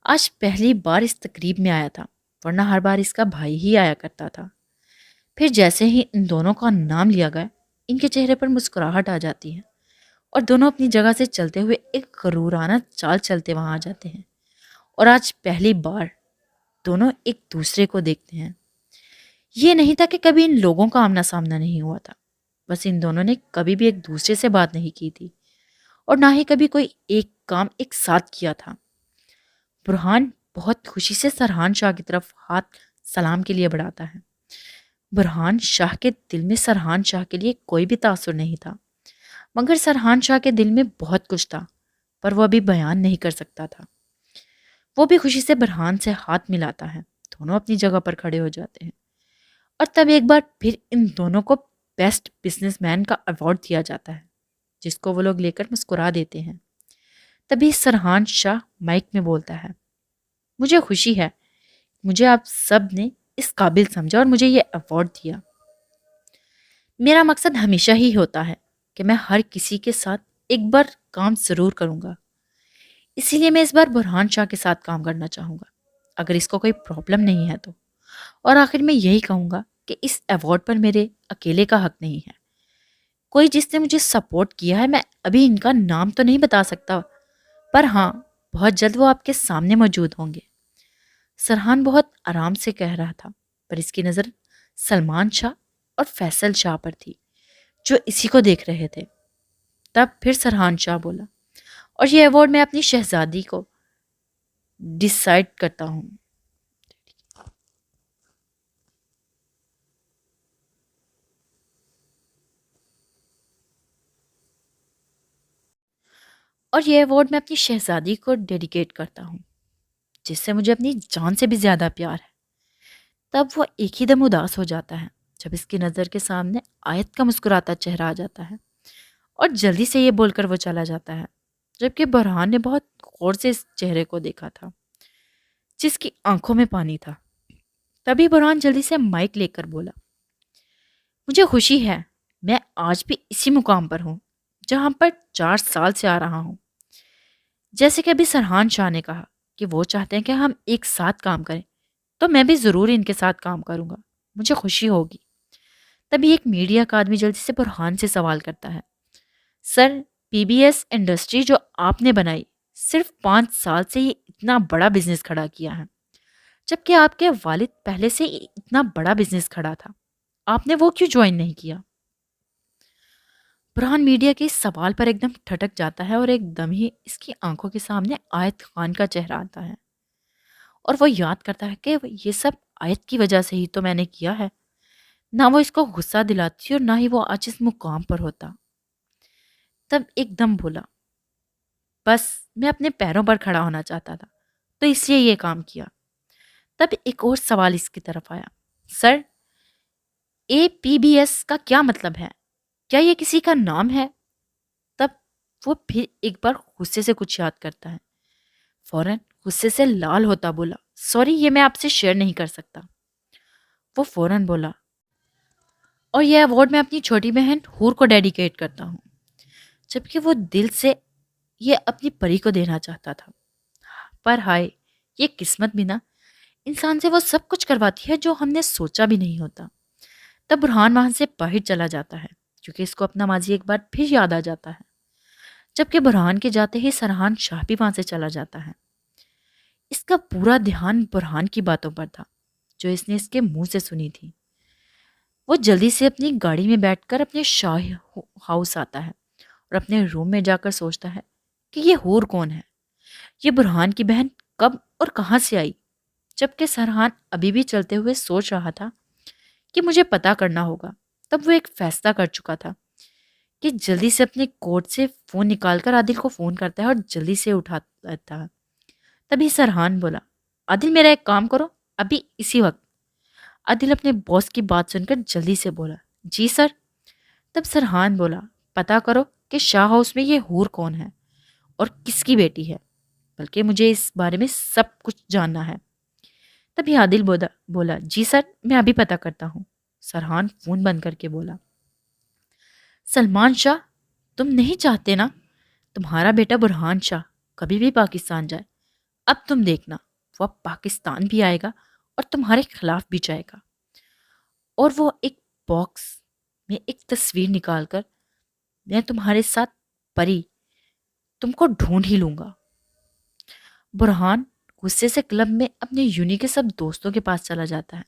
Speaker 1: آج پہلی بار اس تقریب میں آیا تھا، ورنہ ہر بار اس کا بھائی ہی آیا کرتا تھا۔ پھر جیسے ہی ان دونوں کا نام لیا گیا، ان کے چہرے پر مسکراہٹ آ جاتی ہے اور دونوں اپنی جگہ سے چلتے ہوئے ایک غرورانہ چال چلتے وہاں آ جاتے ہیں، اور آج پہلی بار دونوں ایک دوسرے کو دیکھتے ہیں۔ یہ نہیں تھا کہ کبھی ان لوگوں کا آمنا سامنا نہیں ہوا تھا، بس ان دونوں نے کبھی بھی ایک دوسرے سے بات نہیں کی تھی، اور نہ ہی کبھی کوئی ایک کام ایک ساتھ کیا تھا۔ برہان بہت خوشی سے سرحان شاہ کی طرف ہاتھ سلام کے لیے بڑھاتا ہے۔ برہان شاہ کے دل میں سرحان شاہ کے لیے کوئی بھی تاثر نہیں تھا، مگر سرحان شاہ کے دل میں بہت کچھ تھا، پر وہ ابھی بیان نہیں کر سکتا تھا۔ وہ بھی خوشی سے برہان سے ہاتھ ملاتا ہے، دونوں اپنی جگہ پر کھڑے ہو جاتے ہیں، اور تب ایک بار پھر ان دونوں کو بیسٹ بزنس مین کا ایوارڈ دیا جاتا ہے، جس کو وہ لوگ لے کر مسکرا دیتے ہیں۔ تبھی سرحان شاہ مائک میں بولتا ہے، مجھے خوشی ہے، مجھے آپ سب نے اس قابل سمجھا اور مجھے یہ ایوارڈ دیا۔ میرا مقصد ہمیشہ ہی ہوتا ہے کہ میں ہر کسی کے ساتھ ایک بار کام ضرور کروں گا، اسی لیے میں اس بار برہان شاہ کے ساتھ کام کرنا چاہوں گا، اگر اس کو کوئی پرابلم نہیں ہے تو۔ اور آخر میں یہی کہوں گا کہ اس ایوارڈ پر میرے اکیلے کا حق نہیں ہے، کوئی جس نے مجھے سپورٹ کیا ہے، میں ابھی ان کا نام تو نہیں بتا سکتا، پر ہاں بہت جلد وہ آپ کے سامنے موجود ہوں گے۔ سرحان بہت آرام سے کہہ رہا تھا، پر اس کی نظر سلمان شاہ اور فیصل شاہ پر تھی، جو اسی کو دیکھ رہے تھے۔ تب پھر سرحان شاہ بولا، اور یہ ایوارڈ میں اپنی شہزادی کو ڈیسائیڈ کرتا ہوں۔ اور یہ ایوارڈ میں اپنی شہزادی کو ڈیڈیکیٹ کرتا ہوں، جس سے مجھے اپنی جان سے بھی زیادہ پیار ہے۔ تب وہ ایک ہی دم اداس ہو جاتا ہے جب اس کی نظر کے سامنے آیت کا مسکراتا چہرہ آ جاتا ہے، اور جلدی سے یہ بول کر وہ چلا جاتا ہے، جبکہ برہان نے بہت غور سے اس چہرے کو دیکھا تھا جس کی آنکھوں میں پانی تھا۔ تبھی برہان جلدی سے مائک لے کر بولا، مجھے خوشی ہے، میں آج بھی اسی مقام پر ہوں جہاں پر 4 سال سے آ رہا ہوں۔ جیسے کہ ابھی سرحان شاہ نے کہا کہ وہ چاہتے ہیں کہ ہم ایک ساتھ کام کریں، تو میں بھی ضرور ان کے ساتھ کام کروں گا، مجھے خوشی ہوگی۔ تبھی ایک میڈیا کا آدمی جلدی سے برہان سے سوال کرتا ہے، سر، پی بی ایس انڈسٹری جو آپ نے بنائی، صرف 5 سال سے یہ اتنا بڑا بزنس کھڑا کیا ہے، جبکہ آپ کے والد پہلے سے ہی اتنا بڑا بزنس کھڑا تھا، آپ نے وہ کیوں جوائن نہیں کیا؟ برہان میڈیا کے اس سوال پر ایک دم ٹھٹک جاتا ہے، اور ایک دم ہی اس کی آنکھوں کے سامنے آیت خان کا چہرہ آتا ہے، اور وہ یاد کرتا ہے کہ یہ سب آیت کی وجہ سے ہی تو میں نے کیا ہے، نہ وہ اس کو غصہ دلاتی اور نہ ہی وہ آج اس مقام پر ہوتا۔ تب ایک دم بولا، بس میں اپنے پیروں پر کھڑا ہونا چاہتا تھا، تو اس لیے یہ کام کیا۔ تب ایک اور سوال اس کی طرف آیا، سر، اے پی بی ایس کا کیا مطلب ہے؟ کیا یہ کسی کا نام ہے؟ تب وہ پھر ایک بار غصے سے کچھ یاد کرتا ہے، فوراً غصے سے لال ہوتا بولا، سوری، یہ میں آپ سے شیئر نہیں کر سکتا۔ وہ فوراً بولا، اور یہ ایوارڈ میں اپنی چھوٹی بہن حور کو ڈیڈیکیٹ کرتا ہوں، جبکہ وہ دل سے یہ اپنی پری کو دینا چاہتا تھا، پر ہائے، یہ قسمت بھی نا انسان سے وہ سب کچھ کرواتی ہے جو ہم نے سوچا بھی نہیں ہوتا۔ تب برہان وہاں سے باہر چلا جاتا ہے، کیونکہ اس کو اپنا ماضی ایک بار پھر یاد آ جاتا ہے، جبکہ برہان کے جاتے ہی سرحان شاہ بھی وہاں سے چلا جاتا ہے۔ اس کا پورا دھیان برہان کی باتوں پر تھا جو اس نے اس کے منہ سے سنی تھی۔ وہ جلدی سے اپنی گاڑی میں بیٹھ کر اپنے شاہ ہاؤس آتا ہے، اور اپنے روم میں جا کر سوچتا ہے کہ یہ حور کون ہے، یہ برہان کی بہن کب اور کہاں سے آئی؟ جبکہ سرحان ابھی بھی چلتے ہوئے سوچ رہا تھا کہ مجھے پتا کرنا ہوگا تب وہ ایک فیصلہ کر چکا تھا کہ جلدی سے اپنے کوٹ سے فون نکال کر عادل کو فون کرتا ہے اور جلدی سے اٹھاتا ہے۔ تبھی سرحان بولا، عادل میرا ایک کام کرو ابھی اسی وقت۔ عادل اپنے باس کی بات سن کر جلدی سے بولا، جی سر۔ تب سرحان بولا، پتا کرو کہ شاہ ہاؤس میں یہ حور کون ہے اور کس کی بیٹی ہے، بلکہ مجھے اس بارے میں سب کچھ جاننا ہے۔ تبھی عادل بولا، جی سر میں ابھی پتا کرتا ہوں۔ سرحان فون بند کر کے بولا، سلمان شاہ، تم نہیں چاہتے نا تمہارا بیٹا برہان شاہ کبھی بھی پاکستان جائے؟ اب تم دیکھنا، وہ اب پاکستان بھی آئے گا اور تمہارے خلاف بھی جائے گا، اور وہ ایک باکس میں ایک تصویر نکال کر میں تمہارے ساتھ پری تم کو ڈھونڈ ہی لوں گا۔ برہان غصے سے کلب میں اپنے یونی کے سب دوستوں کے پاس چلا جاتا ہے۔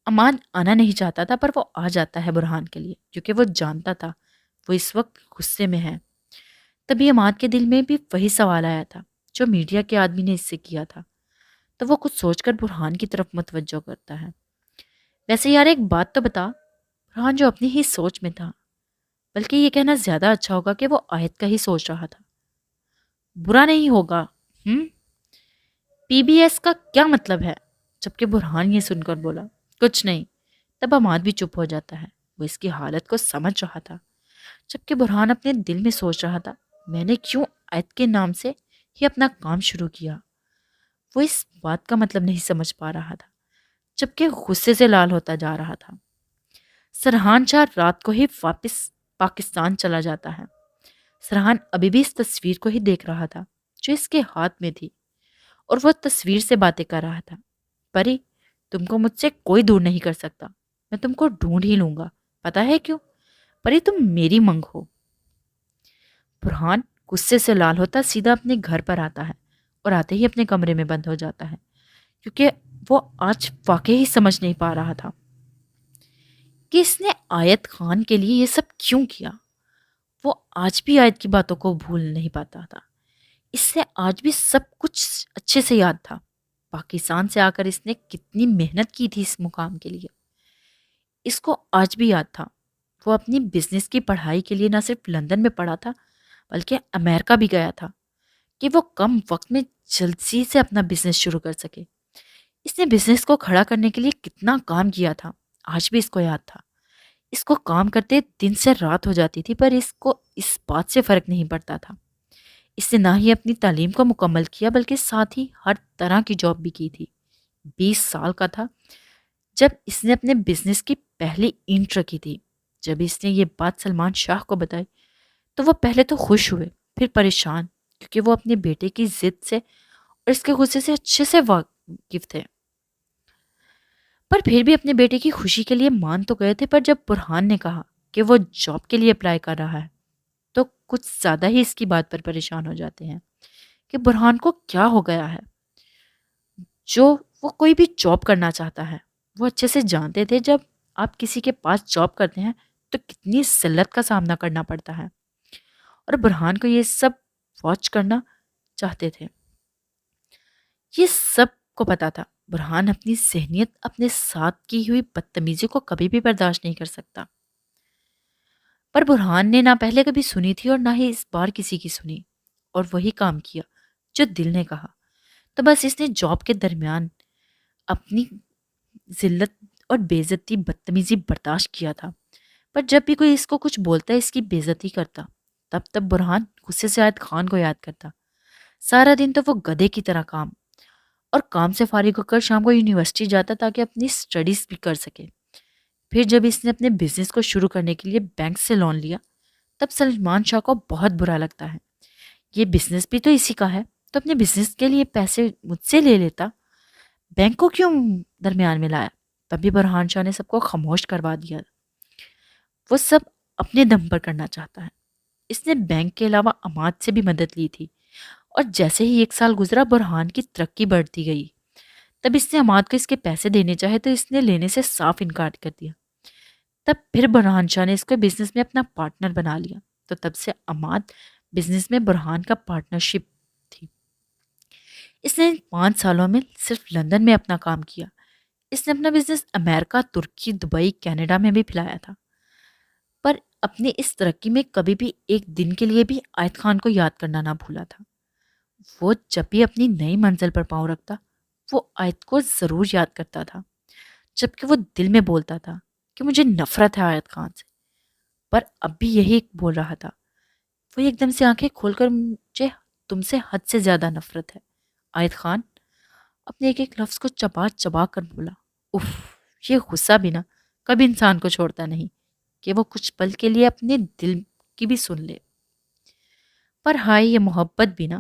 Speaker 1: امان آنا نہیں چاہتا تھا پر وہ آ جاتا ہے برہان کے لیے، کیونکہ وہ جانتا تھا وہ اس وقت غصے میں ہے۔ تبھی امان کے دل میں بھی وہی سوال آیا تھا جو میڈیا کے آدمی نے اس سے کیا تھا، تو وہ کچھ سوچ کر برہان کی طرف متوجہ کرتا ہے۔ ویسے یار ایک بات تو بتا، برہان جو اپنی ہی سوچ میں تھا، بلکہ یہ کہنا زیادہ اچھا ہوگا کہ وہ آیت کا ہی سوچ رہا تھا، برا نہیں ہوگا پی بی ایس کا کیا مطلب ہے؟ جبکہ برہان یہ سن کر بولا، کچھ نہیں۔ تب اماد بھی چپ ہو جاتا ہے، وہ اس کی حالت کو سمجھ رہا تھا، جبکہ برہان اپنے دل میں سوچ رہا تھا، میں نے کیوں آیت کے نام سے ہی اپنا کام شروع کیا؟ وہ اس بات کا مطلب نہیں سمجھ پا رہا تھا، جبکہ غصے سے لال ہوتا جا رہا تھا۔ سرحان شاہ رات کو ہی واپس پاکستان چلا جاتا ہے۔ سرحان ابھی بھی اس تصویر کو ہی دیکھ رہا تھا جو اس کے ہاتھ میں تھی، اور وہ تصویر سے باتیں کر رہا تھا، پری تم کو مجھ سے کوئی دور نہیں کر سکتا، میں تم کو ڈھونڈ ہی لوں گا، پتا ہے کیوں؟ پری تم میری منگ ہو۔ برہان غصے سے لال ہوتا سیدھا اپنے گھر پر آتا ہے اور آتے ہی اپنے کمرے میں بند ہو جاتا ہے، کیونکہ وہ آج واقعی سمجھ نہیں پا رہا تھا کہ اس نے آیت خان کے لیے یہ سب کیوں کیا۔ وہ آج بھی آیت کی باتوں کو بھول نہیں پاتا تھا، اس سے آج بھی سب کچھ اچھے سے یاد تھا۔ پاکستان سے آ کر اس نے کتنی محنت کی تھی اس مقام کے لیے، اس کو آج بھی یاد تھا۔ وہ اپنی بزنس کی پڑھائی کے لیے نہ صرف لندن میں پڑھا تھا بلکہ امریکہ بھی گیا تھا کہ وہ کم وقت میں جلدی سے اپنا بزنس شروع کر سکے۔ اس نے بزنس کو کھڑا کرنے کے لیے کتنا کام کیا تھا، آج بھی اس کو یاد تھا۔ اس کو کام کرتے دن سے رات ہو جاتی تھی، پر اس کو اس بات سے فرق نہیں پڑتا تھا۔ اس نے نہ ہی اپنی تعلیم کو مکمل کیا بلکہ ساتھ ہی ہر طرح کی جاب بھی کی تھی۔ 20 سال کا تھا جب اس نے اپنے بزنس کی پہلی اینٹ رکھی تھی۔ جب اس نے یہ بات سلمان شاہ کو بتائی تو وہ پہلے تو خوش ہوئے، پھر پریشان، کیونکہ وہ اپنے بیٹے کی ضد سے اور اس کے غصے سے اچھے سے واقف تھے، پر پھر بھی اپنے بیٹے کی خوشی کے لیے مان تو گئے تھے۔ پر جب برہان نے کہا کہ وہ جاب کے لیے اپلائی کر رہا ہے تو کچھ زیادہ ہی اس کی بات پر پریشان ہو جاتے ہیں کہ برہان کو کیا ہو گیا ہے جو وہ کوئی بھی جاب کرنا چاہتا ہے۔ وہ اچھے سے جانتے تھے جب آپ کسی کے پاس جاب کرتے ہیں تو کتنی ذلت کا سامنا کرنا پڑتا ہے، اور برہان کو یہ سب واچ کرنا چاہتے تھے۔ یہ سب کو پتا تھا برہان اپنی ذہنیت، اپنے ساتھ کی ہوئی بدتمیزی کو کبھی بھی برداشت نہیں کر سکتا، پر برہان نے نہ پہلے کبھی سنی تھی اور نہ ہی اس بار کسی کی سنی، اور وہی کام کیا جو دل نے کہا۔ تو بس اس نے جاب کے درمیان اپنی ذلت اور بے عزتی بدتمیزی برداشت کیا تھا، پر جب بھی کوئی اس کو کچھ بولتا اس کی بے عزتی کرتا، تب برہان غصے سے آیت خان کو یاد کرتا۔ سارا دن تو وہ گدھے کی طرح کام سے فارغ ہو کر شام کو یونیورسٹی جاتا تاکہ اپنی سٹڈیز بھی کر سکے۔ پھر جب اس نے اپنے بزنس کو شروع کرنے کے لیے بینک سے لون لیا تب سلمان شاہ کو بہت برا لگتا ہے، یہ بزنس بھی تو اسی کا ہے، تو اپنے بزنس کے لیے پیسے مجھ سے لے لیتا، بینک کو کیوں درمیان میں لایا؟ تبھی برہان شاہ نے سب کو خاموش کروا دیا، وہ سب اپنے دم پر کرنا چاہتا ہے۔ اس نے بینک کے علاوہ اماد سے بھی مدد لی تھی، اور جیسے ہی 1 سال گزرا برہان کی ترقی بڑھتی گئی۔ تب اس نے اماد کو اس کے پیسے دینے چاہے تو اس نے لینے سے صاف انکار کر دیا۔ تب پھر برہان شاہ نے اس کو بزنس میں اپنا پارٹنر بنا لیا، تو تب سے اماد بزنس میں برہان کا پارٹنرشپ تھی۔ اس نے 5 سالوں میں صرف لندن میں اپنا کام کیا۔ اس نے اپنا بزنس امریکہ، ترکی، دبئی، کینیڈا میں بھی پھیلایا تھا۔ پر اپنی اس ترقی میں کبھی بھی ایک دن کے لیے بھی آیت خان کو یاد کرنا نہ بھولا تھا۔ وہ جب بھی اپنی نئی منزل پر پاؤں رکھتا وہ آیت کو ضرور یاد کرتا تھا، جبکہ وہ دل میں بولتا تھا کہ مجھے نفرت ہے آیت خان سے، پر اب بھی یہی بول رہا تھا۔ وہ ایک دم سے آنکھیں کھول کر مجھے تم سے حد سے زیادہ نفرت ہے آیت خان، اپنے ایک ایک لفظ کو چبا چبا کر بولا۔ اف، یہ غصہ بھی نا کبھی انسان کو چھوڑتا نہیں کہ وہ کچھ پل کے لیے اپنے دل کی بھی سن لے۔ پر ہائے یہ محبت بھی نا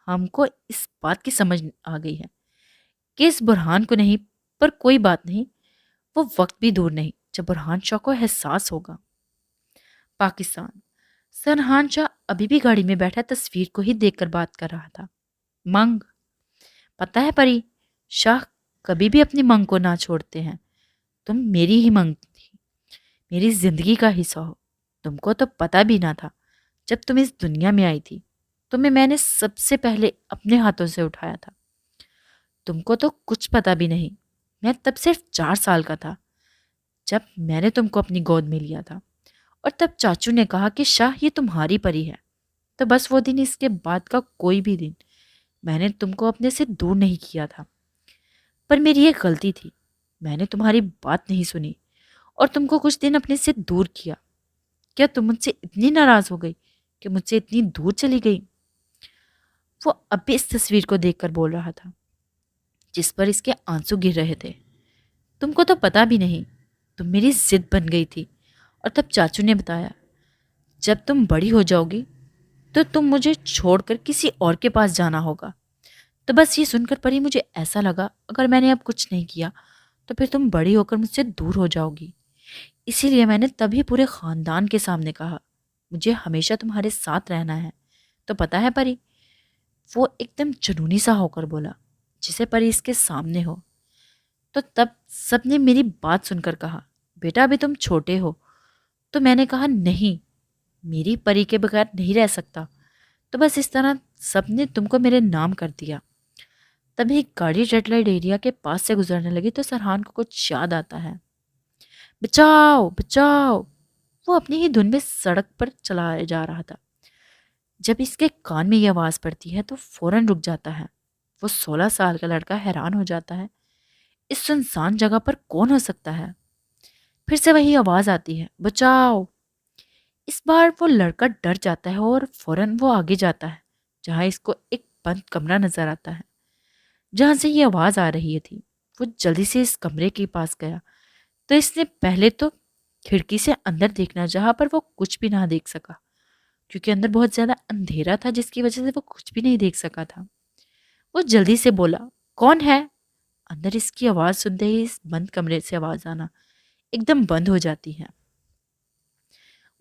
Speaker 1: ہم کو اس بات کی سمجھ آ گئی ہے کہ اس برہان کو نہیں، پر کوئی بات نہیں، وہ وقت بھی دور نہیں جب برہان شاہ کو احساس ہوگا۔ پاکستان۔ سرحان شاہ ابھی بھی گاڑی میں بیٹھا تصویر کو ہی دیکھ کر بات کر رہا تھا۔ منگ، پتہ ہے پری، شاہ کبھی بھی اپنی منگ کو نہ چھوڑتے ہیں۔ تم میری ہی منگ تھی، میری زندگی کا حصہ ہو۔ تم کو تو پتہ بھی نہ تھا جب تم اس دنیا میں آئی تھی، تمہیں میں نے سب سے پہلے اپنے ہاتھوں سے اٹھایا تھا۔ تم کو تو کچھ پتہ بھی نہیں، میں تب صرف 4 سال کا تھا جب میں نے تم کو اپنی گود میں لیا تھا، اور تب چاچو نے کہا کہ شاہ یہ تمہاری پری ہے۔ تو بس وہ دن، اس کے بعد کا کوئی بھی دن میں نے تم کو اپنے سے دور نہیں کیا تھا۔ پر میری ایک غلطی تھی، میں نے تمہاری بات نہیں سنی اور تم کو کچھ دن اپنے سے دور کیا۔ کیا تم مجھ سے اتنی ناراض ہو گئی کہ مجھ سے اتنی دور چلی گئی؟ وہ اب بھی اس تصویر کو دیکھ کر بول رہا تھا جس پر اس کے آنسو گر رہے تھے۔ تم کو تو پتہ بھی نہیں، تم میری ضد بن گئی تھی، اور تب چاچو نے بتایا جب تم بڑی ہو جاؤ گی تو تم مجھے چھوڑ کر کسی اور کے پاس جانا ہوگا۔ تو بس یہ سن کر پری مجھے ایسا لگا اگر میں نے اب کچھ نہیں کیا تو پھر تم بڑی ہو کر مجھ سے دور ہو جاؤ گی، اسی لیے میں نے تبھی پورے خاندان کے سامنے کہا مجھے ہمیشہ تمہارے ساتھ رہنا ہے۔ تو پتہ ہے پری، وہ ایک دم جنونی سا ہو کر بولا جسے پری اس کے سامنے ہو۔ تو تب سب نے میری بات سن کر کہا بیٹا ابھی تم چھوٹے ہو۔ تو میں نے کہا نہیں، میری پری کے بغیر نہیں رہ سکتا۔ تو بس اس طرح سب نے تم کو میرے نام کر دیا۔ تبھی ایک گاڑی ریڈ لائٹ ایریا کے پاس سے گزرنے لگی تو سرحان کو کچھ یاد آتا ہے۔ بچاؤ بچاؤ، وہ اپنی ہی دھن میں سڑک پر چلا جا رہا تھا۔ جب اس کے کان میں یہ آواز پڑتی ہے تو فوراً رک جاتا ہے۔ وہ 16 سال کا لڑکا حیران ہو جاتا ہے، اس سنسان جگہ پر کون ہو سکتا ہے؟ پھر سے وہی آواز آتی ہے بچاؤ۔ اس بار وہ لڑکا ڈر جاتا ہے اور فوراً وہ آگے جاتا ہے جہاں اس کو ایک بند کمرہ نظر آتا ہے جہاں سے یہ آواز آ رہی تھی۔ وہ جلدی سے اس کمرے کے پاس گیا تو اس نے پہلے تو کھڑکی سے اندر دیکھنا جہاں پر وہ کچھ بھی نہ دیکھ سکا کیونکہ اندر بہت زیادہ اندھیرا تھا جس کی وجہ سے وہ کچھ بھی نہیں دیکھ سکا تھا۔ وہ جلدی سے بولا کون ہے؟ اندر اس کی آواز سنتے ہی اس بند کمرے سے آواز آنا ایک دم بند ہو جاتی ہے۔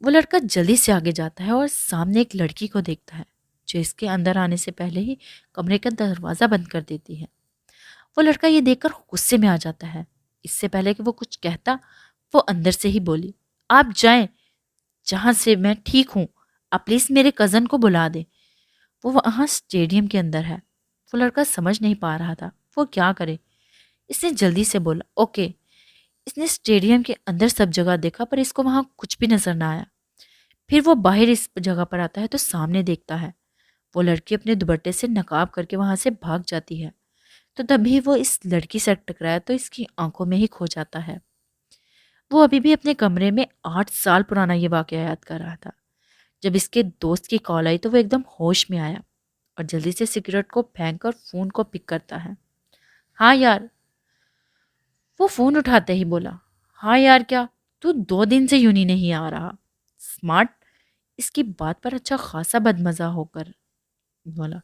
Speaker 1: وہ لڑکا جلدی سے آگے جاتا ہے اور سامنے ایک لڑکی کو دیکھتا ہے جو اس کے اندر آنے سے پہلے ہی کمرے کا دروازہ بند کر دیتی ہے۔ وہ لڑکا یہ دیکھ کر غصے میں آ جاتا ہے۔ اس سے پہلے کہ وہ کچھ کہتا وہ اندر سے ہی بولی آپ جائیں جہاں سے میں ٹھیک ہوں، آپ پلیز میرے کزن کو بلا دیں، وہ وہاں اسٹیڈیم کے اندر ہے۔ وہ لڑکا سمجھ نہیں پا رہا تھا وہ کیا کرے۔ اس نے جلدی سے بولا اوکے۔ اس نے اسٹیڈیم کے اندر سب جگہ دیکھا پر اس کو وہاں کچھ بھی نظر نہ آیا۔ پھر وہ باہر اس جگہ پر آتا ہے تو سامنے دیکھتا ہے وہ لڑکی اپنے دوپٹے سے نقاب کر کے وہاں سے بھاگ جاتی ہے۔ تو تبھی وہ اس لڑکی سے ٹکرایا تو اس کی آنکھوں میں ہی کھو جاتا ہے۔ وہ ابھی بھی اپنے کمرے میں 8 سال پرانا یہ واقعہ یاد کر رہا تھا۔ جب اس کے دوست کی کال آئی تو وہ ایک دم ہوش میں آیا اور جلدی سے سگریٹ کو پھینک کر فون کو پک کرتا ہے۔ ہاں یار، وہ فون اٹھاتے ہی بولا ہاں یار کیا تو 2 دن سے یونی نہیں آ رہا؟ سمارٹ اس کی بات پر اچھا خاصا بدمزہ ہو کر بولا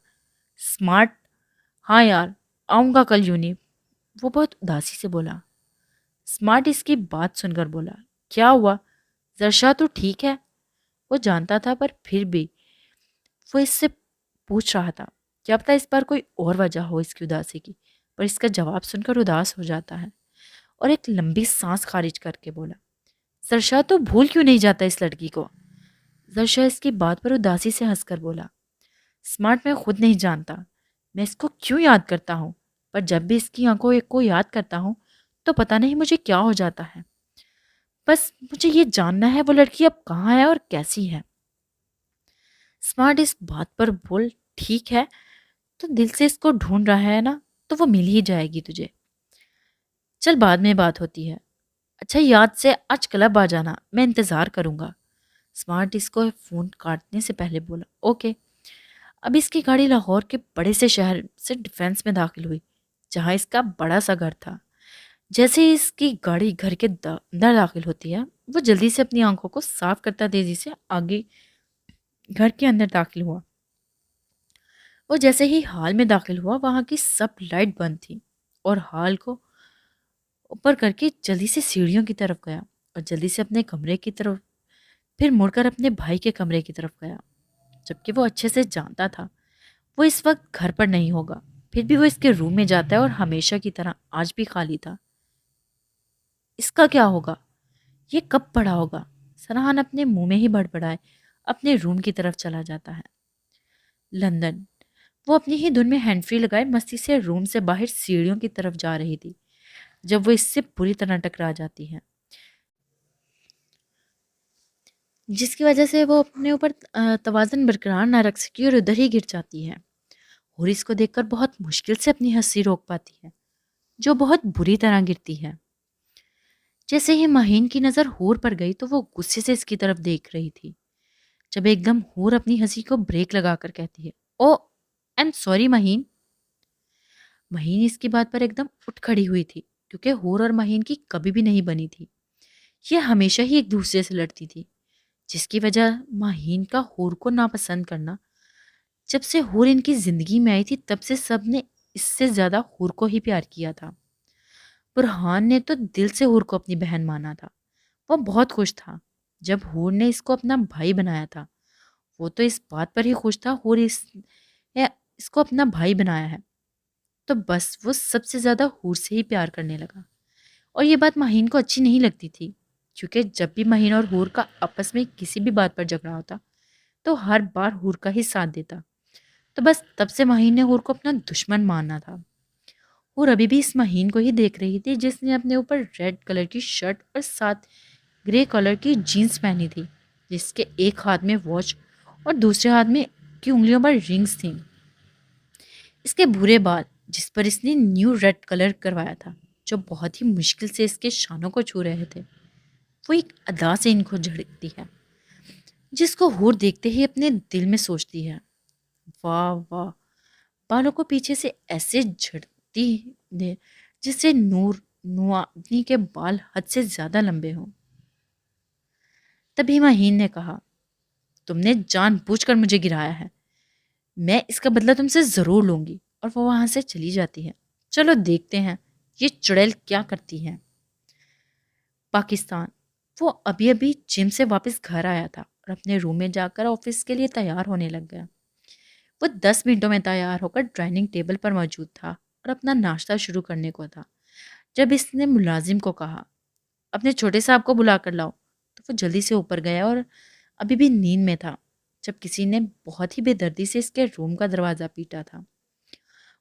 Speaker 1: سمارٹ ہاں یار آؤں گا کل یونی۔ وہ بہت اداسی سے بولا۔ سمارٹ اس کی بات سن کر بولا کیا ہوا زرشا تو ٹھیک ہے؟ وہ جانتا تھا پر پھر بھی وہ اس سے پوچھ رہا تھا کیا پتہ اس بار کوئی اور وجہ ہو اس کی اداسی کی، پر اس کا جواب سن کر اداس ہو جاتا ہے اور ایک لمبی سانس خارج کر کے بولا زرشا تو بھول کیوں نہیں جاتا اس لڑکی کو؟ زرشا اس کی بات پر اداسی سے ہنس کر بولا سمارٹ میں خود نہیں جانتا میں اس کو کیوں یاد کرتا ہوں، پر جب بھی اس کی آنکھوں کو یاد کرتا ہوں تو پتہ نہیں مجھے کیا ہو جاتا ہے۔ بس مجھے یہ جاننا ہے وہ لڑکی اب کہاں ہے اور کیسی ہے۔ اسمارٹ اس بات پر بول، ٹھیک ہے، تو دل سے اس کو ڈھونڈ رہا ہے نا، تو وہ مل ہی جائے گی تجھے، چل بعد میں بات ہوتی ہے۔ اچھا یاد سے آج کلب آ جانا، میں انتظار کروں گا۔ اسمارٹ اس کو فون کاٹنے سے پہلے بولا، اوکے۔ اب اس کی گاڑی لاہور کے بڑے سے شہر سے ڈیفینس میں داخل ہوئی، جہاں اس کا بڑا سا گھر تھا۔ جیسے ہی اس کی گاڑی گھر کے اندر داخل ہوتی ہے، وہ جلدی سے اپنی آنکھوں کو صاف کرتا تیزی سے آگے گھر کے اندر داخل ہوا۔ وہ جیسے ہی ہال میں داخل ہوا، وہاں کی سب لائٹ بند تھی، اور ہال کو اوپر کر کے جلدی سے سیڑھیوں کی طرف گیا اور جلدی سے اپنے کمرے کی طرف، پھر مڑ کر اپنے بھائی کے کمرے کی طرف گیا، جبکہ وہ اچھے سے جانتا تھا وہ اس وقت گھر پر نہیں ہوگا، پھر بھی وہ اس کے روم میں جاتا ہے اور ہمیشہ کی طرح آج بھی خالی تھا۔ اس کا کیا ہوگا؟ یہ کب پڑا ہوگا؟ سرحان اپنے منہ میں ہی بڑبڑائے اپنے روم کی طرف چلا جاتا ہے۔ لندن، وہ اپنی ہی دھن میں ہینڈ فری لگائے مستی سے روم سے باہر سیڑھیوں کی طرف جا رہی تھی، جب وہ اس سے پوری طرح ٹکرا جاتی ہے، جس کی وجہ سے وہ اپنے اوپر توازن برقرار نہ رکھ سکی اور ادھر ہی گر جاتی ہے، اور اس کو دیکھ کر بہت مشکل سے اپنی ہنسی روک پاتی ہے، جو بہت بری طرح گرتی ہے۔ جیسے ہی مہین کی نظر ہور پر گئی تو وہ غصے سے اس کی طرف دیکھ رہی تھی، جب ایک دم ہور اپنی ہنسی کو بریک لگا کر کہتی ہے، او ایم سوری مہین۔ مہین اس کی بات پر ایک دم اٹھ کھڑی ہوئی تھی، کیونکہ ہور اور مہین کی کبھی بھی نہیں بنی تھی، یہ ہمیشہ ہی ایک دوسرے سے لڑتی تھی، جس کی وجہ مہین کا ہور کو ناپسند کرنا۔ جب سے ہور ان کی زندگی میں آئی تھی تب سے سب نے اس سے زیادہ ہور کو ہی پیار کیا تھا۔ برہان نے تو دل سے ہور کو اپنی بہن مانا تھا، وہ بہت خوش تھا جب ہور نے اس کو اپنا بھائی بنایا تھا، وہ تو اس بات پر ہی خوش تھا ہور اس کو اپنا بھائی بنایا ہے، تو بس وہ سب سے زیادہ ہور سے ہی پیار کرنے لگا۔ اور یہ بات مہین کو اچھی نہیں لگتی تھی، کیونکہ جب بھی مہین اور ہور کا آپس میں کسی بھی بات پر جھگڑا ہوتا تو ہر بار ہور کا ہی ساتھ دیتا، تو بس تب سے مہین نے ہور کو اپنا دشمن ماننا تھا۔ ہور ابھی بھی اس مہین کو ہی دیکھ رہی تھی جس نے اپنے اوپر ریڈ کلر کی شرٹ اور ساتھ گرے کلر کی جینز پہنی تھی، جس کے ایک ہاتھ میں واچ اور دوسرے ہاتھ میں کی انگلیوں پر رنگز تھیں۔ اس کے بھورے بال جس پر اس نے نیو ریڈ کلر کروایا تھا، جو بہت ہی مشکل سے اس کے شانوں کو چھو رہے تھے، وہ ایک ادا سے ان کو جھڑکتی ہے، جس کو ہور دیکھتے ہی اپنے دل میں سوچتی ہے، واہ واہ، بالوں کو پیچھے سے ایسے جھڑتی نے جس سے نوادنی کے بال حد سے زیادہ لمبے ہوں۔ تبھی مہین نے کہا، تم نے جان بوجھ کر مجھے گرایا ہے، میں اس کا بدلہ تم سے ضرور لوں گی، اور وہ وہاں سے چلی جاتی ہے۔ چلو دیکھتے ہیں یہ چڑیل کیا کرتی ہے۔ پاکستان، وہ ابھی ابھی جم سے واپس گھر آیا تھا اور اپنے روم میں جا کر آفس کے لیے تیار ہونے لگ گیا۔ وہ 10 منٹوں میں تیار ہو کر ڈائننگ ٹیبل پر موجود تھا اور اپنا ناشتہ شروع کرنے کو تھا، جب اس نے ملازم کو کہا، اپنے چھوٹے صاحب کو بلا کر لاؤ، تو وہ جلدی سے اوپر گیا اور ابھی بھی نیند میں تھا جب کسی نے بہت ہی بے دردی سے اس کے روم کا دروازہ پیٹا تھا۔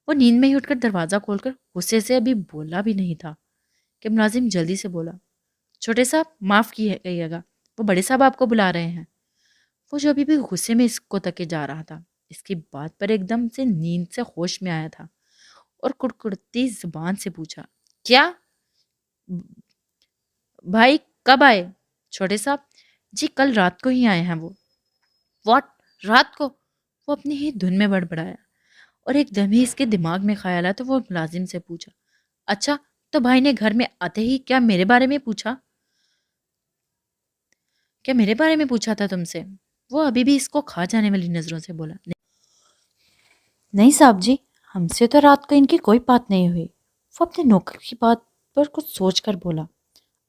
Speaker 1: وہ نیند میں ہی اٹھ کر دروازہ کھول کر غصے سے ابھی بولا بھی نہیں تھا کہ ملازم جلدی سے بولا، چھوٹے صاحب معاف کیجیے گا، وہ بڑے صاحب آپ کو بلا رہے ہیں۔ وہ جو ابھی بھی غصے میں اس کو تکے جا رہا تھا، اس کی بات پر ایک دم سے نیند سے ہوش میں آیا تھا اور کڑکڑتی زبان سے پوچھا، کیا بھائی کب آئے؟ چھوٹے صاحب، جی کل رات کو ہی آئے ہیں وہ۔ واٹ، رات کو؟ وہ اپنی ہی دھن میں بڑبڑایا اور ایک دم ہی اس کے دماغ میں خیال آیا تو وہ ملازم سے پوچھا، اچھا تو بھائی نے گھر میں آتے ہی کیا میرے بارے میں پوچھا؟ کیا میرے بارے میں پوچھا تھا تم سے؟ وہ ابھی بھی اس کو کھا جانے والی نظروں سے بولا، نہیں صاحب جی، ہم سے تو رات کو ان کی کوئی بات نہیں ہوئی۔ وہ اپنے نوکر کی بات پر کچھ سوچ کر بولا،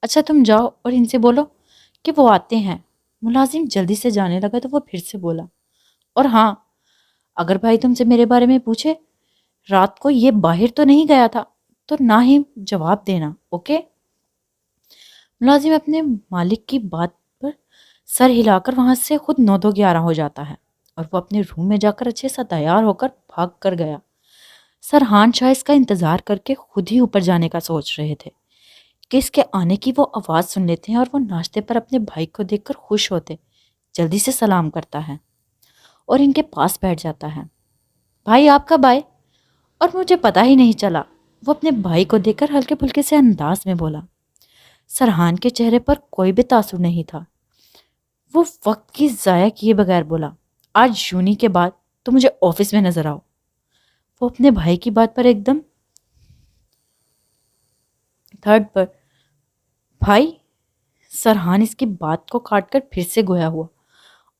Speaker 1: اچھا تم جاؤ اور ان سے بولو کہ وہ آتے ہیں۔ ملازم جلدی سے جانے لگا تو وہ پھر سے بولا، اور ہاں، اگر بھائی تم سے میرے بارے میں پوچھے رات کو یہ باہر تو نہیں گیا تھا تو نہ ہی جواب دینا، اوکے؟ ملازم اپنے مالک کی بات پر سر ہلا کر وہاں سے خود 9-2-11 ہو جاتا ہے اور وہ اپنے روم میں جا کر اچھے سا تیار ہو کر بھاگ کر گیا۔ سرحان شاہ اس کا انتظار کر کے خود ہی اوپر جانے کا سوچ رہے تھے کہ اس کے آنے کی وہ آواز سن لیتے ہیں اور وہ ناشتے پر اپنے بھائی کو دیکھ کر خوش ہوتے جلدی سے سلام کرتا ہے اور ان کے پاس بیٹھ جاتا ہے۔ بھائی آپ کب آئے؟ اور مجھے پتا ہی نہیں چلا، وہ اپنے بھائی کو دیکھ کر ہلکے پھلکے سے انداز میں بولا۔ سرحان کے چہرے پر کوئی بھی تاثر نہیں تھا۔ وہ وقت کی ضائع کیے بغیر بولا، آج یونی کے بعد تو مجھے آفس میں نظر آؤ۔ وہ اپنے بھائی کی بات پر ایک دم تھرڈ پر بھائی، سرحان اس کی بات کو کاٹ کر پھر سے گویا ہوا،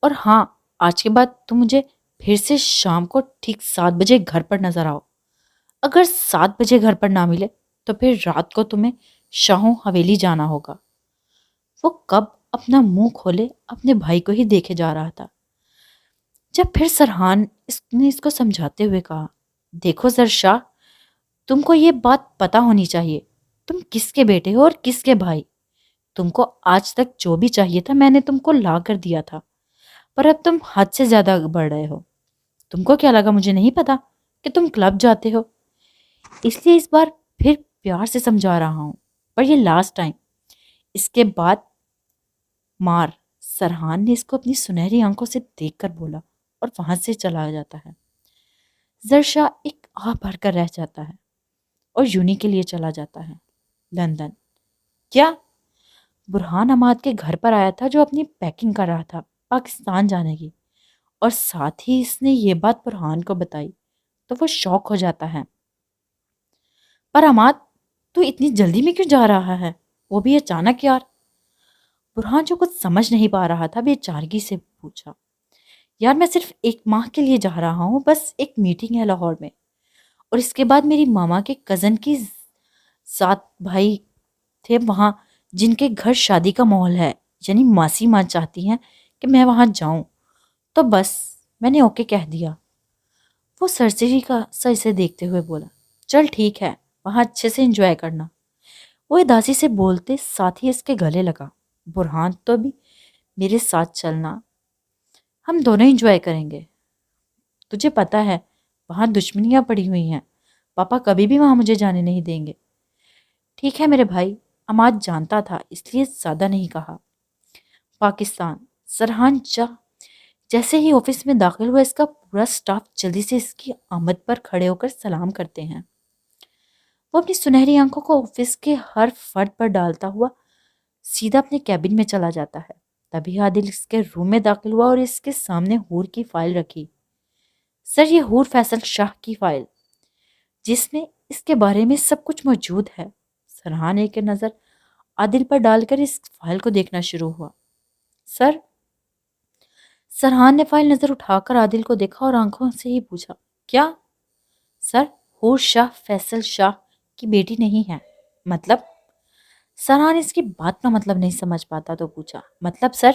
Speaker 1: اور ہاں، آج کے بعد تم مجھے پھر سے شام کو ٹھیک 7 بجے گھر پر نظر آؤ۔ اگر 7 بجے گھر پر نہ ملے تو پھر رات کو تمہیں شاہوں حویلی جانا ہوگا۔ وہ کب اپنا منہ کھولے اپنے بھائی کو ہی دیکھے جا رہا تھا، جب پھر سرحان نے اس کو سمجھاتے ہوئے کہا، دیکھو زرشا، تم کو یہ بات پتا ہونی چاہیے، تم کس کے بیٹے ہو اور کس کے بھائی۔ تم کو آج تک جو بھی چاہیے تھا میں نے تم کو لا کر دیا تھا، پر اب تم حد سے زیادہ بڑھ رہے ہو۔ تم کو کیا لگا مجھے نہیں پتا کہ تم کلب جاتے ہو؟ اس لیے اس بار پھر پیار سے سمجھا رہا ہوں، پر یہ لاسٹ ٹائم۔ اس کے بعد مار۔ سرحان نے اس کو اپنی سنہری آنکھوں سے دیکھ کر بولا اور وہاں سے چلا جاتا ہے۔ زرشا ایک آہ بھر کر رہ جاتا ہے اور یونی کے لیے چلا جاتا ہے لندن۔ کیا؟ برہان عماد کے گھر پر آیا تھا جو اپنی پیکنگ کر رہا تھا پاکستان جانے کی، اور ساتھ ہی اس نے یہ بات برہان کو بتائی تو وہ شوق ہو جاتا ہے۔ پر عماد، تو اتنی جلدی میں کیوں جا رہا ہے، وہ بھی اچانک یار؟ برہان جو کچھ سمجھ نہیں پا رہا تھا بے چارگی سے پوچھا۔ یار میں صرف 1 ماہ کے لیے جا رہا ہوں، بس ایک میٹنگ ہے لاہور میں، اور اس کے بعد میری ماما کے کزن کی 7 بھائی تھے وہاں جن کے گھر شادی کا ماحول ہے، یعنی ماسی ماں چاہتی ہیں کہ میں وہاں جاؤں، تو بس میں نے اوکے کہہ دیا۔ وہ سرسری کا سا اسے دیکھتے ہوئے بولا، چل ٹھیک ہے، وہاں اچھے سے انجوائے کرنا۔ وہ اداسی سے بولتے ساتھ ہی اس کے گلے لگا، برہان تو بھی میرے ساتھ چلنا، ہم دونوں انجوائے کریں گے۔ تجھے پتا ہے وہاں دشمنیاں پڑی ہوئی ہیں، پاپا کبھی بھی وہاں مجھے جانے نہیں دیں گے۔ ٹھیک ہے میرے بھائی، عماد جانتا تھا اس لیے زیادہ نہیں کہا۔ پاکستان۔ سرحان جیسے ہی آفس میں داخل ہوا، اس کا پورا سٹاف جلدی سے اس کی آمد پر کھڑے ہو کر سلام کرتے ہیں۔ وہ اپنی سنہری آنکھوں کو آفس کے ہر فرد پر ڈالتا ہوا سیدھا اپنے کیبن میں چلا جاتا ہے۔ تبھی عادل اس کے روم میں داخل ہوا اور اس کے سامنے حور کی فائل رکھی۔ سر، یہ حور فیصل شاہ کی فائل، جس میں اس کے بارے میں سب کچھ موجود ہے۔ سرحان ایک نظر عادل پر ڈال کر اس فائل کو دیکھنا شروع ہوا۔ سر؟ سرحان نے فائل نظر اٹھا کر عادل کو دیکھا اور آنکھوں سے ہی پوچھا، کیا؟ سر، حور شاہ فیصل شاہ کی بیٹی نہیں ہے۔ مطلب؟ سرحان اس کی بات کا مطلب نہیں سمجھ پاتا تو پوچھا، مطلب سر؟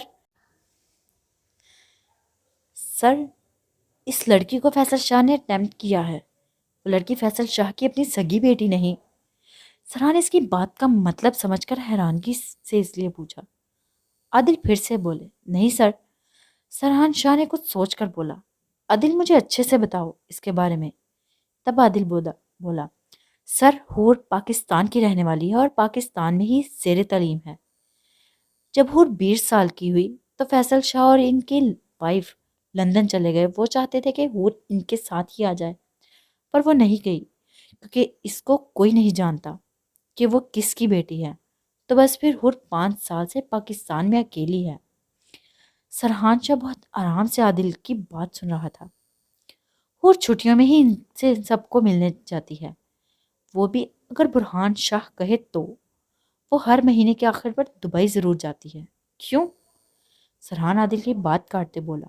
Speaker 1: سر، اس لڑکی کو فیصل شاہ نے اٹیمپٹ کیا ہے، وہ لڑکی فیصل شاہ کی اپنی سگی بیٹی نہیں۔ سرحان اس کی بات کا مطلب سمجھ کر حیرانگی سے اس لیے پوچھا۔ عادل پھر سے بولے، نہیں سر۔ سرحان شاہ نے کچھ سوچ کر بولا، عادل مجھے اچھے سے بتاؤ اس کے بارے میں۔ تب عادل بولا، سر، حور پاکستان کی رہنے والی ہے اور پاکستان میں ہی زیر تعلیم ہے۔ جب حور 20 سال کی ہوئی تو فیصل شاہ اور ان کی وائف لندن چلے گئے۔ وہ چاہتے تھے کہ حور ان کے ساتھ ہی آ جائے، پر وہ نہیں گئی کیونکہ اس کو کوئی نہیں جانتا کہ وہ کس کی بیٹی ہے، تو بس پھر حور 5 سال سے پاکستان میں اکیلی ہے۔ سرحان شاہ بہت آرام سے عادل کی بات سن رہا تھا۔ حور چھٹیوں میں ہی ان سے سب کو ملنے جاتی ہے، وہ بھی اگر برہان شاہ کہے تو۔ وہ ہر مہینے کے آخر پر دبئی ضرور جاتی ہے۔ کیوں؟ سرحان عادل کی بات کاٹتے بولا،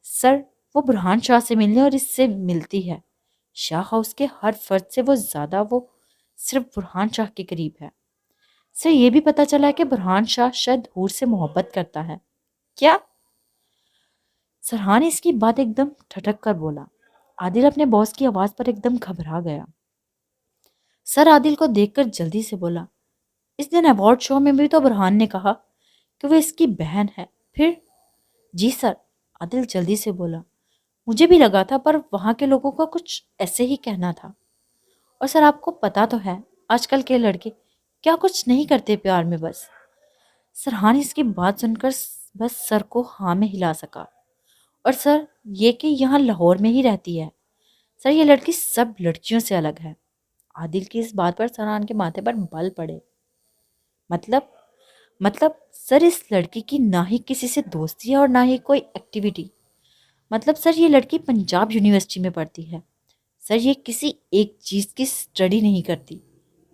Speaker 1: سر، وہ برہان شاہ سے ملنے اور اس سے ملتی ہے۔ شاہ ہاؤس کے ہر فرد سے وہ زیادہ وہ صرف برہان شاہ کے قریب ہے۔ سر، یہ بھی پتا چلا ہے کہ برہان شاہ شاید حور سے محبت کرتا ہے۔ کیا؟ سرحان اس کی بات ایک دم ٹھٹک کر بولا۔ عادل اپنے باس کی آواز پر ایک دم گھبرا گیا۔ سر عادل کو دیکھ کر جلدی سے بولا، اس دن ایوارڈ شو میں بھی تو برہان نے کہا کہ وہ اس کی بہن ہے، پھر؟ جی سر، عادل جلدی سے بولا، مجھے بھی لگا تھا، پر وہاں کے لوگوں کا کچھ ایسے ہی کہنا تھا۔ اور سر آپ کو پتا تو ہے آج کل کے لڑکے کیا کچھ نہیں کرتے پیار میں بس؟ سرحان اس کی بات سن کر بس سر کو ہاں میں ہلا سکا۔ اور سر، یہ کہ یہاں لاہور میں ہی رہتی ہے۔ سر، یہ لڑکی سب لڑکیوں سے الگ ہے۔ عادل کی اس بات پر سرحان کے ماتھے پر بل پڑے۔ مطلب مطلب سر، اس لڑکی کی نہ ہی کسی سے دوستی ہے اور نہ ہی کوئی ایکٹیویٹی۔ مطلب سر، یہ لڑکی پنجاب یونیورسٹی میں پڑھتی ہے۔ سر، یہ کسی ایک چیز کی سٹڈی نہیں کرتی،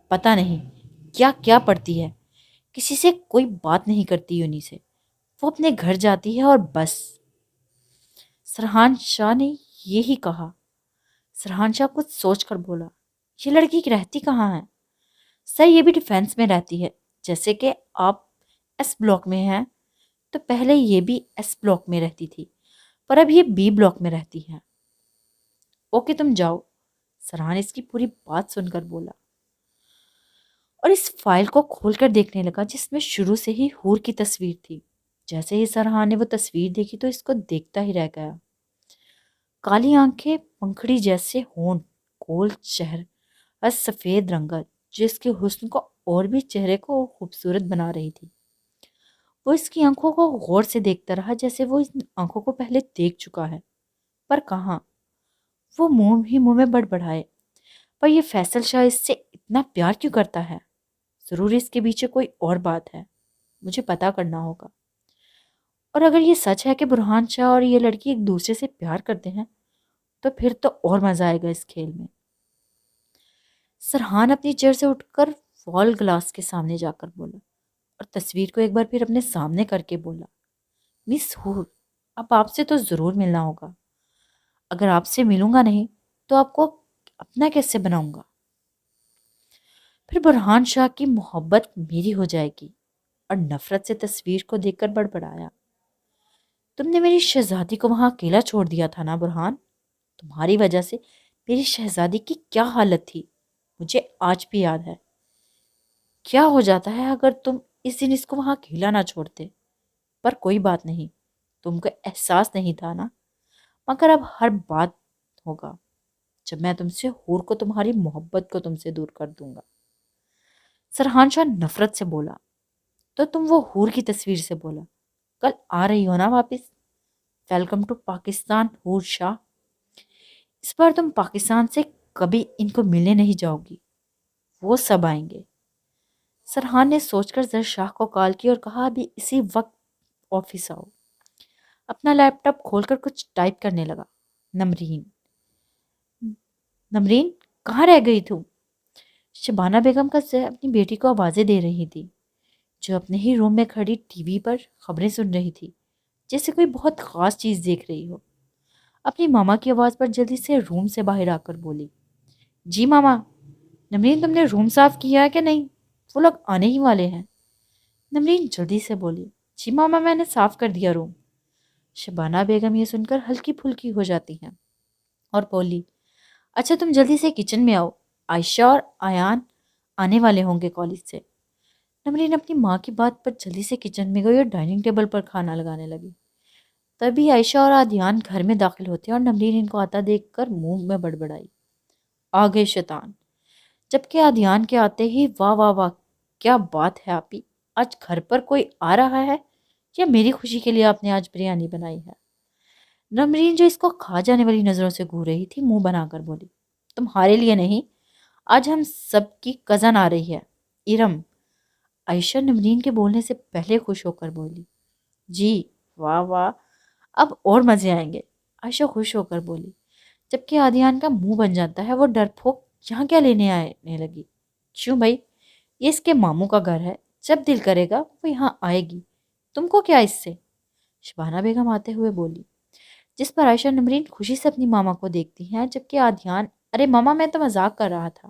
Speaker 1: پتہ نہیں کیا کیا پڑھتی ہے، کسی سے کوئی بات نہیں کرتی یونی سے، وہ اپنے گھر جاتی ہے اور بس۔ سرحان شاہ نے یہی کہا۔ سرحان شاہ کچھ سوچ کر بولا، یہ لڑکی رہتی کہاں ہے؟ سر، یہ بھی ڈیفینس میں رہتی ہے، جیسے کہ آپ ایس بلاک میں ہیں تو پہلے یہ بھی ایس بلاک میں رہتی تھی، پر اب یہ بی بلاک میں رہتی ہے۔ اوکے، تم جاؤ۔ سرحان اس کی پوری بات سن کر بولا اور اس فائل کو کھول کر دیکھنے لگا جس میں شروع سے ہی حور کی تصویر تھی۔ جیسے ہی سرحان نے وہ تصویر دیکھی تو اس کو دیکھتا ہی رہ گیا۔ کالی آنکھیں، پنکھڑی جیسے ہونٹ، گول چہر اور سفید رنگت جو اس کے حسن کو اور بھی چہرے کو خوبصورت بنا رہی تھی۔ وہ اس کی آنکھوں کو غور سے دیکھتا رہا جیسے وہ اس آنکھوں کو پہلے دیکھ چکا ہے، پر کہاں۔ وہ منہ میں بڑبڑائے، پر یہ فیصل شاہ اس سے اتنا پیار کیوں کرتا ہے؟ ضرور اس کے پیچھے کوئی اور بات ہے، مجھے پتا کرنا ہوگا۔ اور اگر یہ سچ ہے کہ برہان شاہ اور یہ لڑکی ایک دوسرے سے پیار کرتے ہیں تو پھر تو اور مزہ آئے گا اس کھیل میں۔ سرحان اپنی چیئر سے اٹھ کر وال گلاس کے سامنے جا کر بولا اور تصویر کو ایک بار پھر اپنے سامنے کر کے بولا، مس حور، اب آپ سے تو ضرور ملنا ہوگا۔ اگر آپ سے ملوں گا نہیں تو آپ کو اپنا کیسے بناؤں گا؟ پھر برہان شاہ کی محبت میری ہو جائے گی۔ اور نفرت سے تصویر کو دیکھ کر بڑبڑایا، تم نے میری شہزادی کو وہاں اکیلا چھوڑ دیا تھا نا برہان؟ تمہاری وجہ سے میری شہزادی کی کیا حالت تھی مجھے آج بھی یاد ہے۔ کیا ہو جاتا ہے اگر تم اس دن اس کو وہاں اکیلا نہ چھوڑتے؟ پر کوئی بات نہیں، تم کو احساس نہیں تھا نا، مگر اب ہر بات ہوگا جب میں تم سے حور کو، تمہاری محبت کو تم سے دور کر دوں گا۔ سرحان شاہ نفرت سے بولا، تو تم وہ حور کی تصویر سے بولا، کل آ رہی ہو نا واپس؟ ویلکم ٹو پاکستان حور شاہ۔ اس بار تم پاکستان سے کبھی ان کو ملنے نہیں جاؤ گی، وہ سب آئیں گے۔ سرحان نے سوچ کر زر شاہ کو کال کی اور کہا، ابھی اسی وقت آفس آؤ۔ اپنا لیپ ٹاپ کھول کر کچھ ٹائپ کرنے لگا۔ نمرین نمرین کہاں رہ گئی تم؟ شبانہ بیگم کا زر اپنی بیٹی کو آوازیں دے رہی تھی جو اپنے ہی روم میں کھڑی ٹی وی پر خبریں سن رہی تھی، جیسے کوئی بہت خاص چیز دیکھ رہی ہو۔ اپنی ماما کی آواز پر جلدی سے روم سے باہر آ کر بولی، جی ماما۔ نمرین، تم نے روم صاف کیا ہے کہ نہیں؟ وہ لوگ آنے ہی والے ہیں۔ نمرین جلدی سے بولی، جی ماما، میں نے صاف کر دیا روم۔ شبانہ بیگم یہ سن کر ہلکی پھلکی ہو جاتی ہیں اور بولی، اچھا تم جلدی سے کچن میں آؤ، عائشہ اور آیان آنے والے ہوں گے کالج سے۔ نمرین اپنی ماں کی بات پر جلدی سے کچن میں گئی اور ڈائننگ ٹیبل پر کھانا لگانے لگی۔ تبھی عائشہ اور آدیان گھر میں داخل ہوتے اور نمرین ان کو آتا دیکھ کر منہ میں بڑبڑائی، آ گئے شیطان۔ جبکہ آدیان کے آتے ہی، واہ واہ واہ، کیا بات ہے آپی، آج گھر پر کوئی آ رہا ہے یا میری خوشی کے لیے آپ نے آج بریانی بنائی ہے؟ نمرین جو اس کو کھا جانے والی نظروں سے گھور رہی تھی، منہ بنا کر بولی، تمہارے لیے نہیں، آج ہم سب کی کزن آ رہی ہے، ارم۔ عائشہ نمرین کے بولنے سے پہلے خوش ہو کر بولی، جی واہ واہ، اب اور مزے آئیں گے، عائشہ خوش ہو کر بولی۔ جبکہ آدیان کا منہ بن جاتا ہے، وہ ڈر پھوک یہاں کیا لینے آنے لگی؟ کیوں بھائی، یہ اس کے ماموں کا گھر ہے، جب دل کرے گا وہ یہاں آئے گی، تم کو کیا اس سے؟ شبانہ بیگم آتے ہوئے بولی، جس پر عائشہ نمرین خوشی سے اپنی ماما کو دیکھتی ہیں، جبکہ آدیان، ارے ماما میں تو مذاق کر رہا تھا۔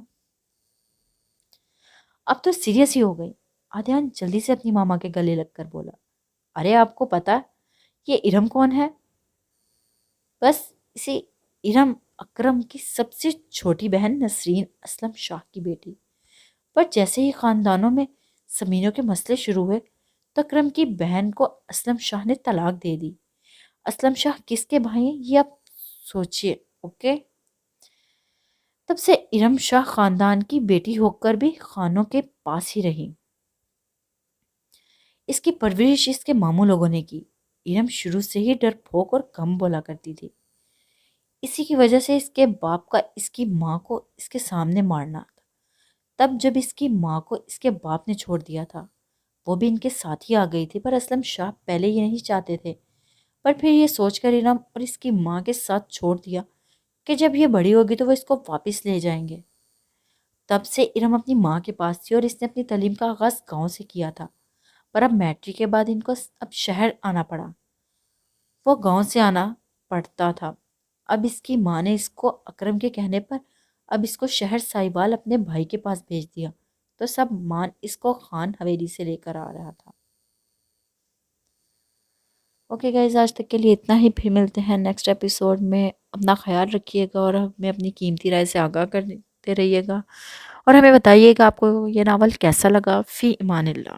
Speaker 1: اب تو سیریس ہی ہو گئی۔ آدیان جلدی سے اپنی ماما کے گلے لگ کر بولا، ارے آپ کو پتا یہ ارم کون ہے؟ بس اسی ارم اکرم کی سب سے چھوٹی بہن نسرین اسلم شاہ کی بیٹی۔ پر جیسے ہی خاندانوں میں زمینوں کے مسئلے شروع ہوئے تو اکرم کی بہن کو اسلم شاہ نے طلاق دے دی۔ اسلم شاہ کس کے بھائی ہیں یہ آپ سوچئے، اوکے؟ تب سے ارم شاہ خاندان کی بیٹی ہو کر بھی خانوں کے پاس ہی رہی۔ اس کی پرورش اس کے ماموں لوگوں نے کی۔ ارم شروع سے ہی ڈر پھوک اور کم بولا کرتی تھی۔ اسی کی وجہ سے اس کے باپ کا اس کی ماں کو اس کے سامنے مارنا تھا۔ تب جب اس کی ماں کو اس کے باپ نے چھوڑ دیا تھا، وہ بھی ان کے ساتھ ہی آ گئی تھی، پر اسلم شاہ پہلے یہ نہیں چاہتے تھے، پر پھر یہ سوچ کر ارم اور اس کی ماں کے ساتھ چھوڑ دیا کہ جب یہ بڑی ہوگی تو وہ اس کو واپس لے جائیں گے۔ تب سے ارم اپنی ماں کے پاس تھی اور اس نے اپنی تعلیم کا آغاز گاؤں سے کیا تھا، پر اب میٹرک کے بعد ان کو اب شہر آنا پڑا۔ وہ گاؤں سے آنا پڑتا تھا۔ اب اس کی ماں نے اس کو اکرم کے کہنے پر اب اس کو شہر سائیوال اپنے بھائی کے پاس بھیج دیا، تو سب مان اس کو خان حویلی سے لے کر آ رہا تھا۔ اوکے گائز، آج تک کے لیے اتنا ہی، پھر ملتے ہیں نیکسٹ ایپیسوڈ میں۔ اپنا خیال رکھیے گا اور ہمیں اپنی قیمتی رائے سے آگاہ کرتے رہیے گا، اور ہمیں بتائیے گا آپ کو یہ ناول کیسا لگا۔ فی امان اللہ۔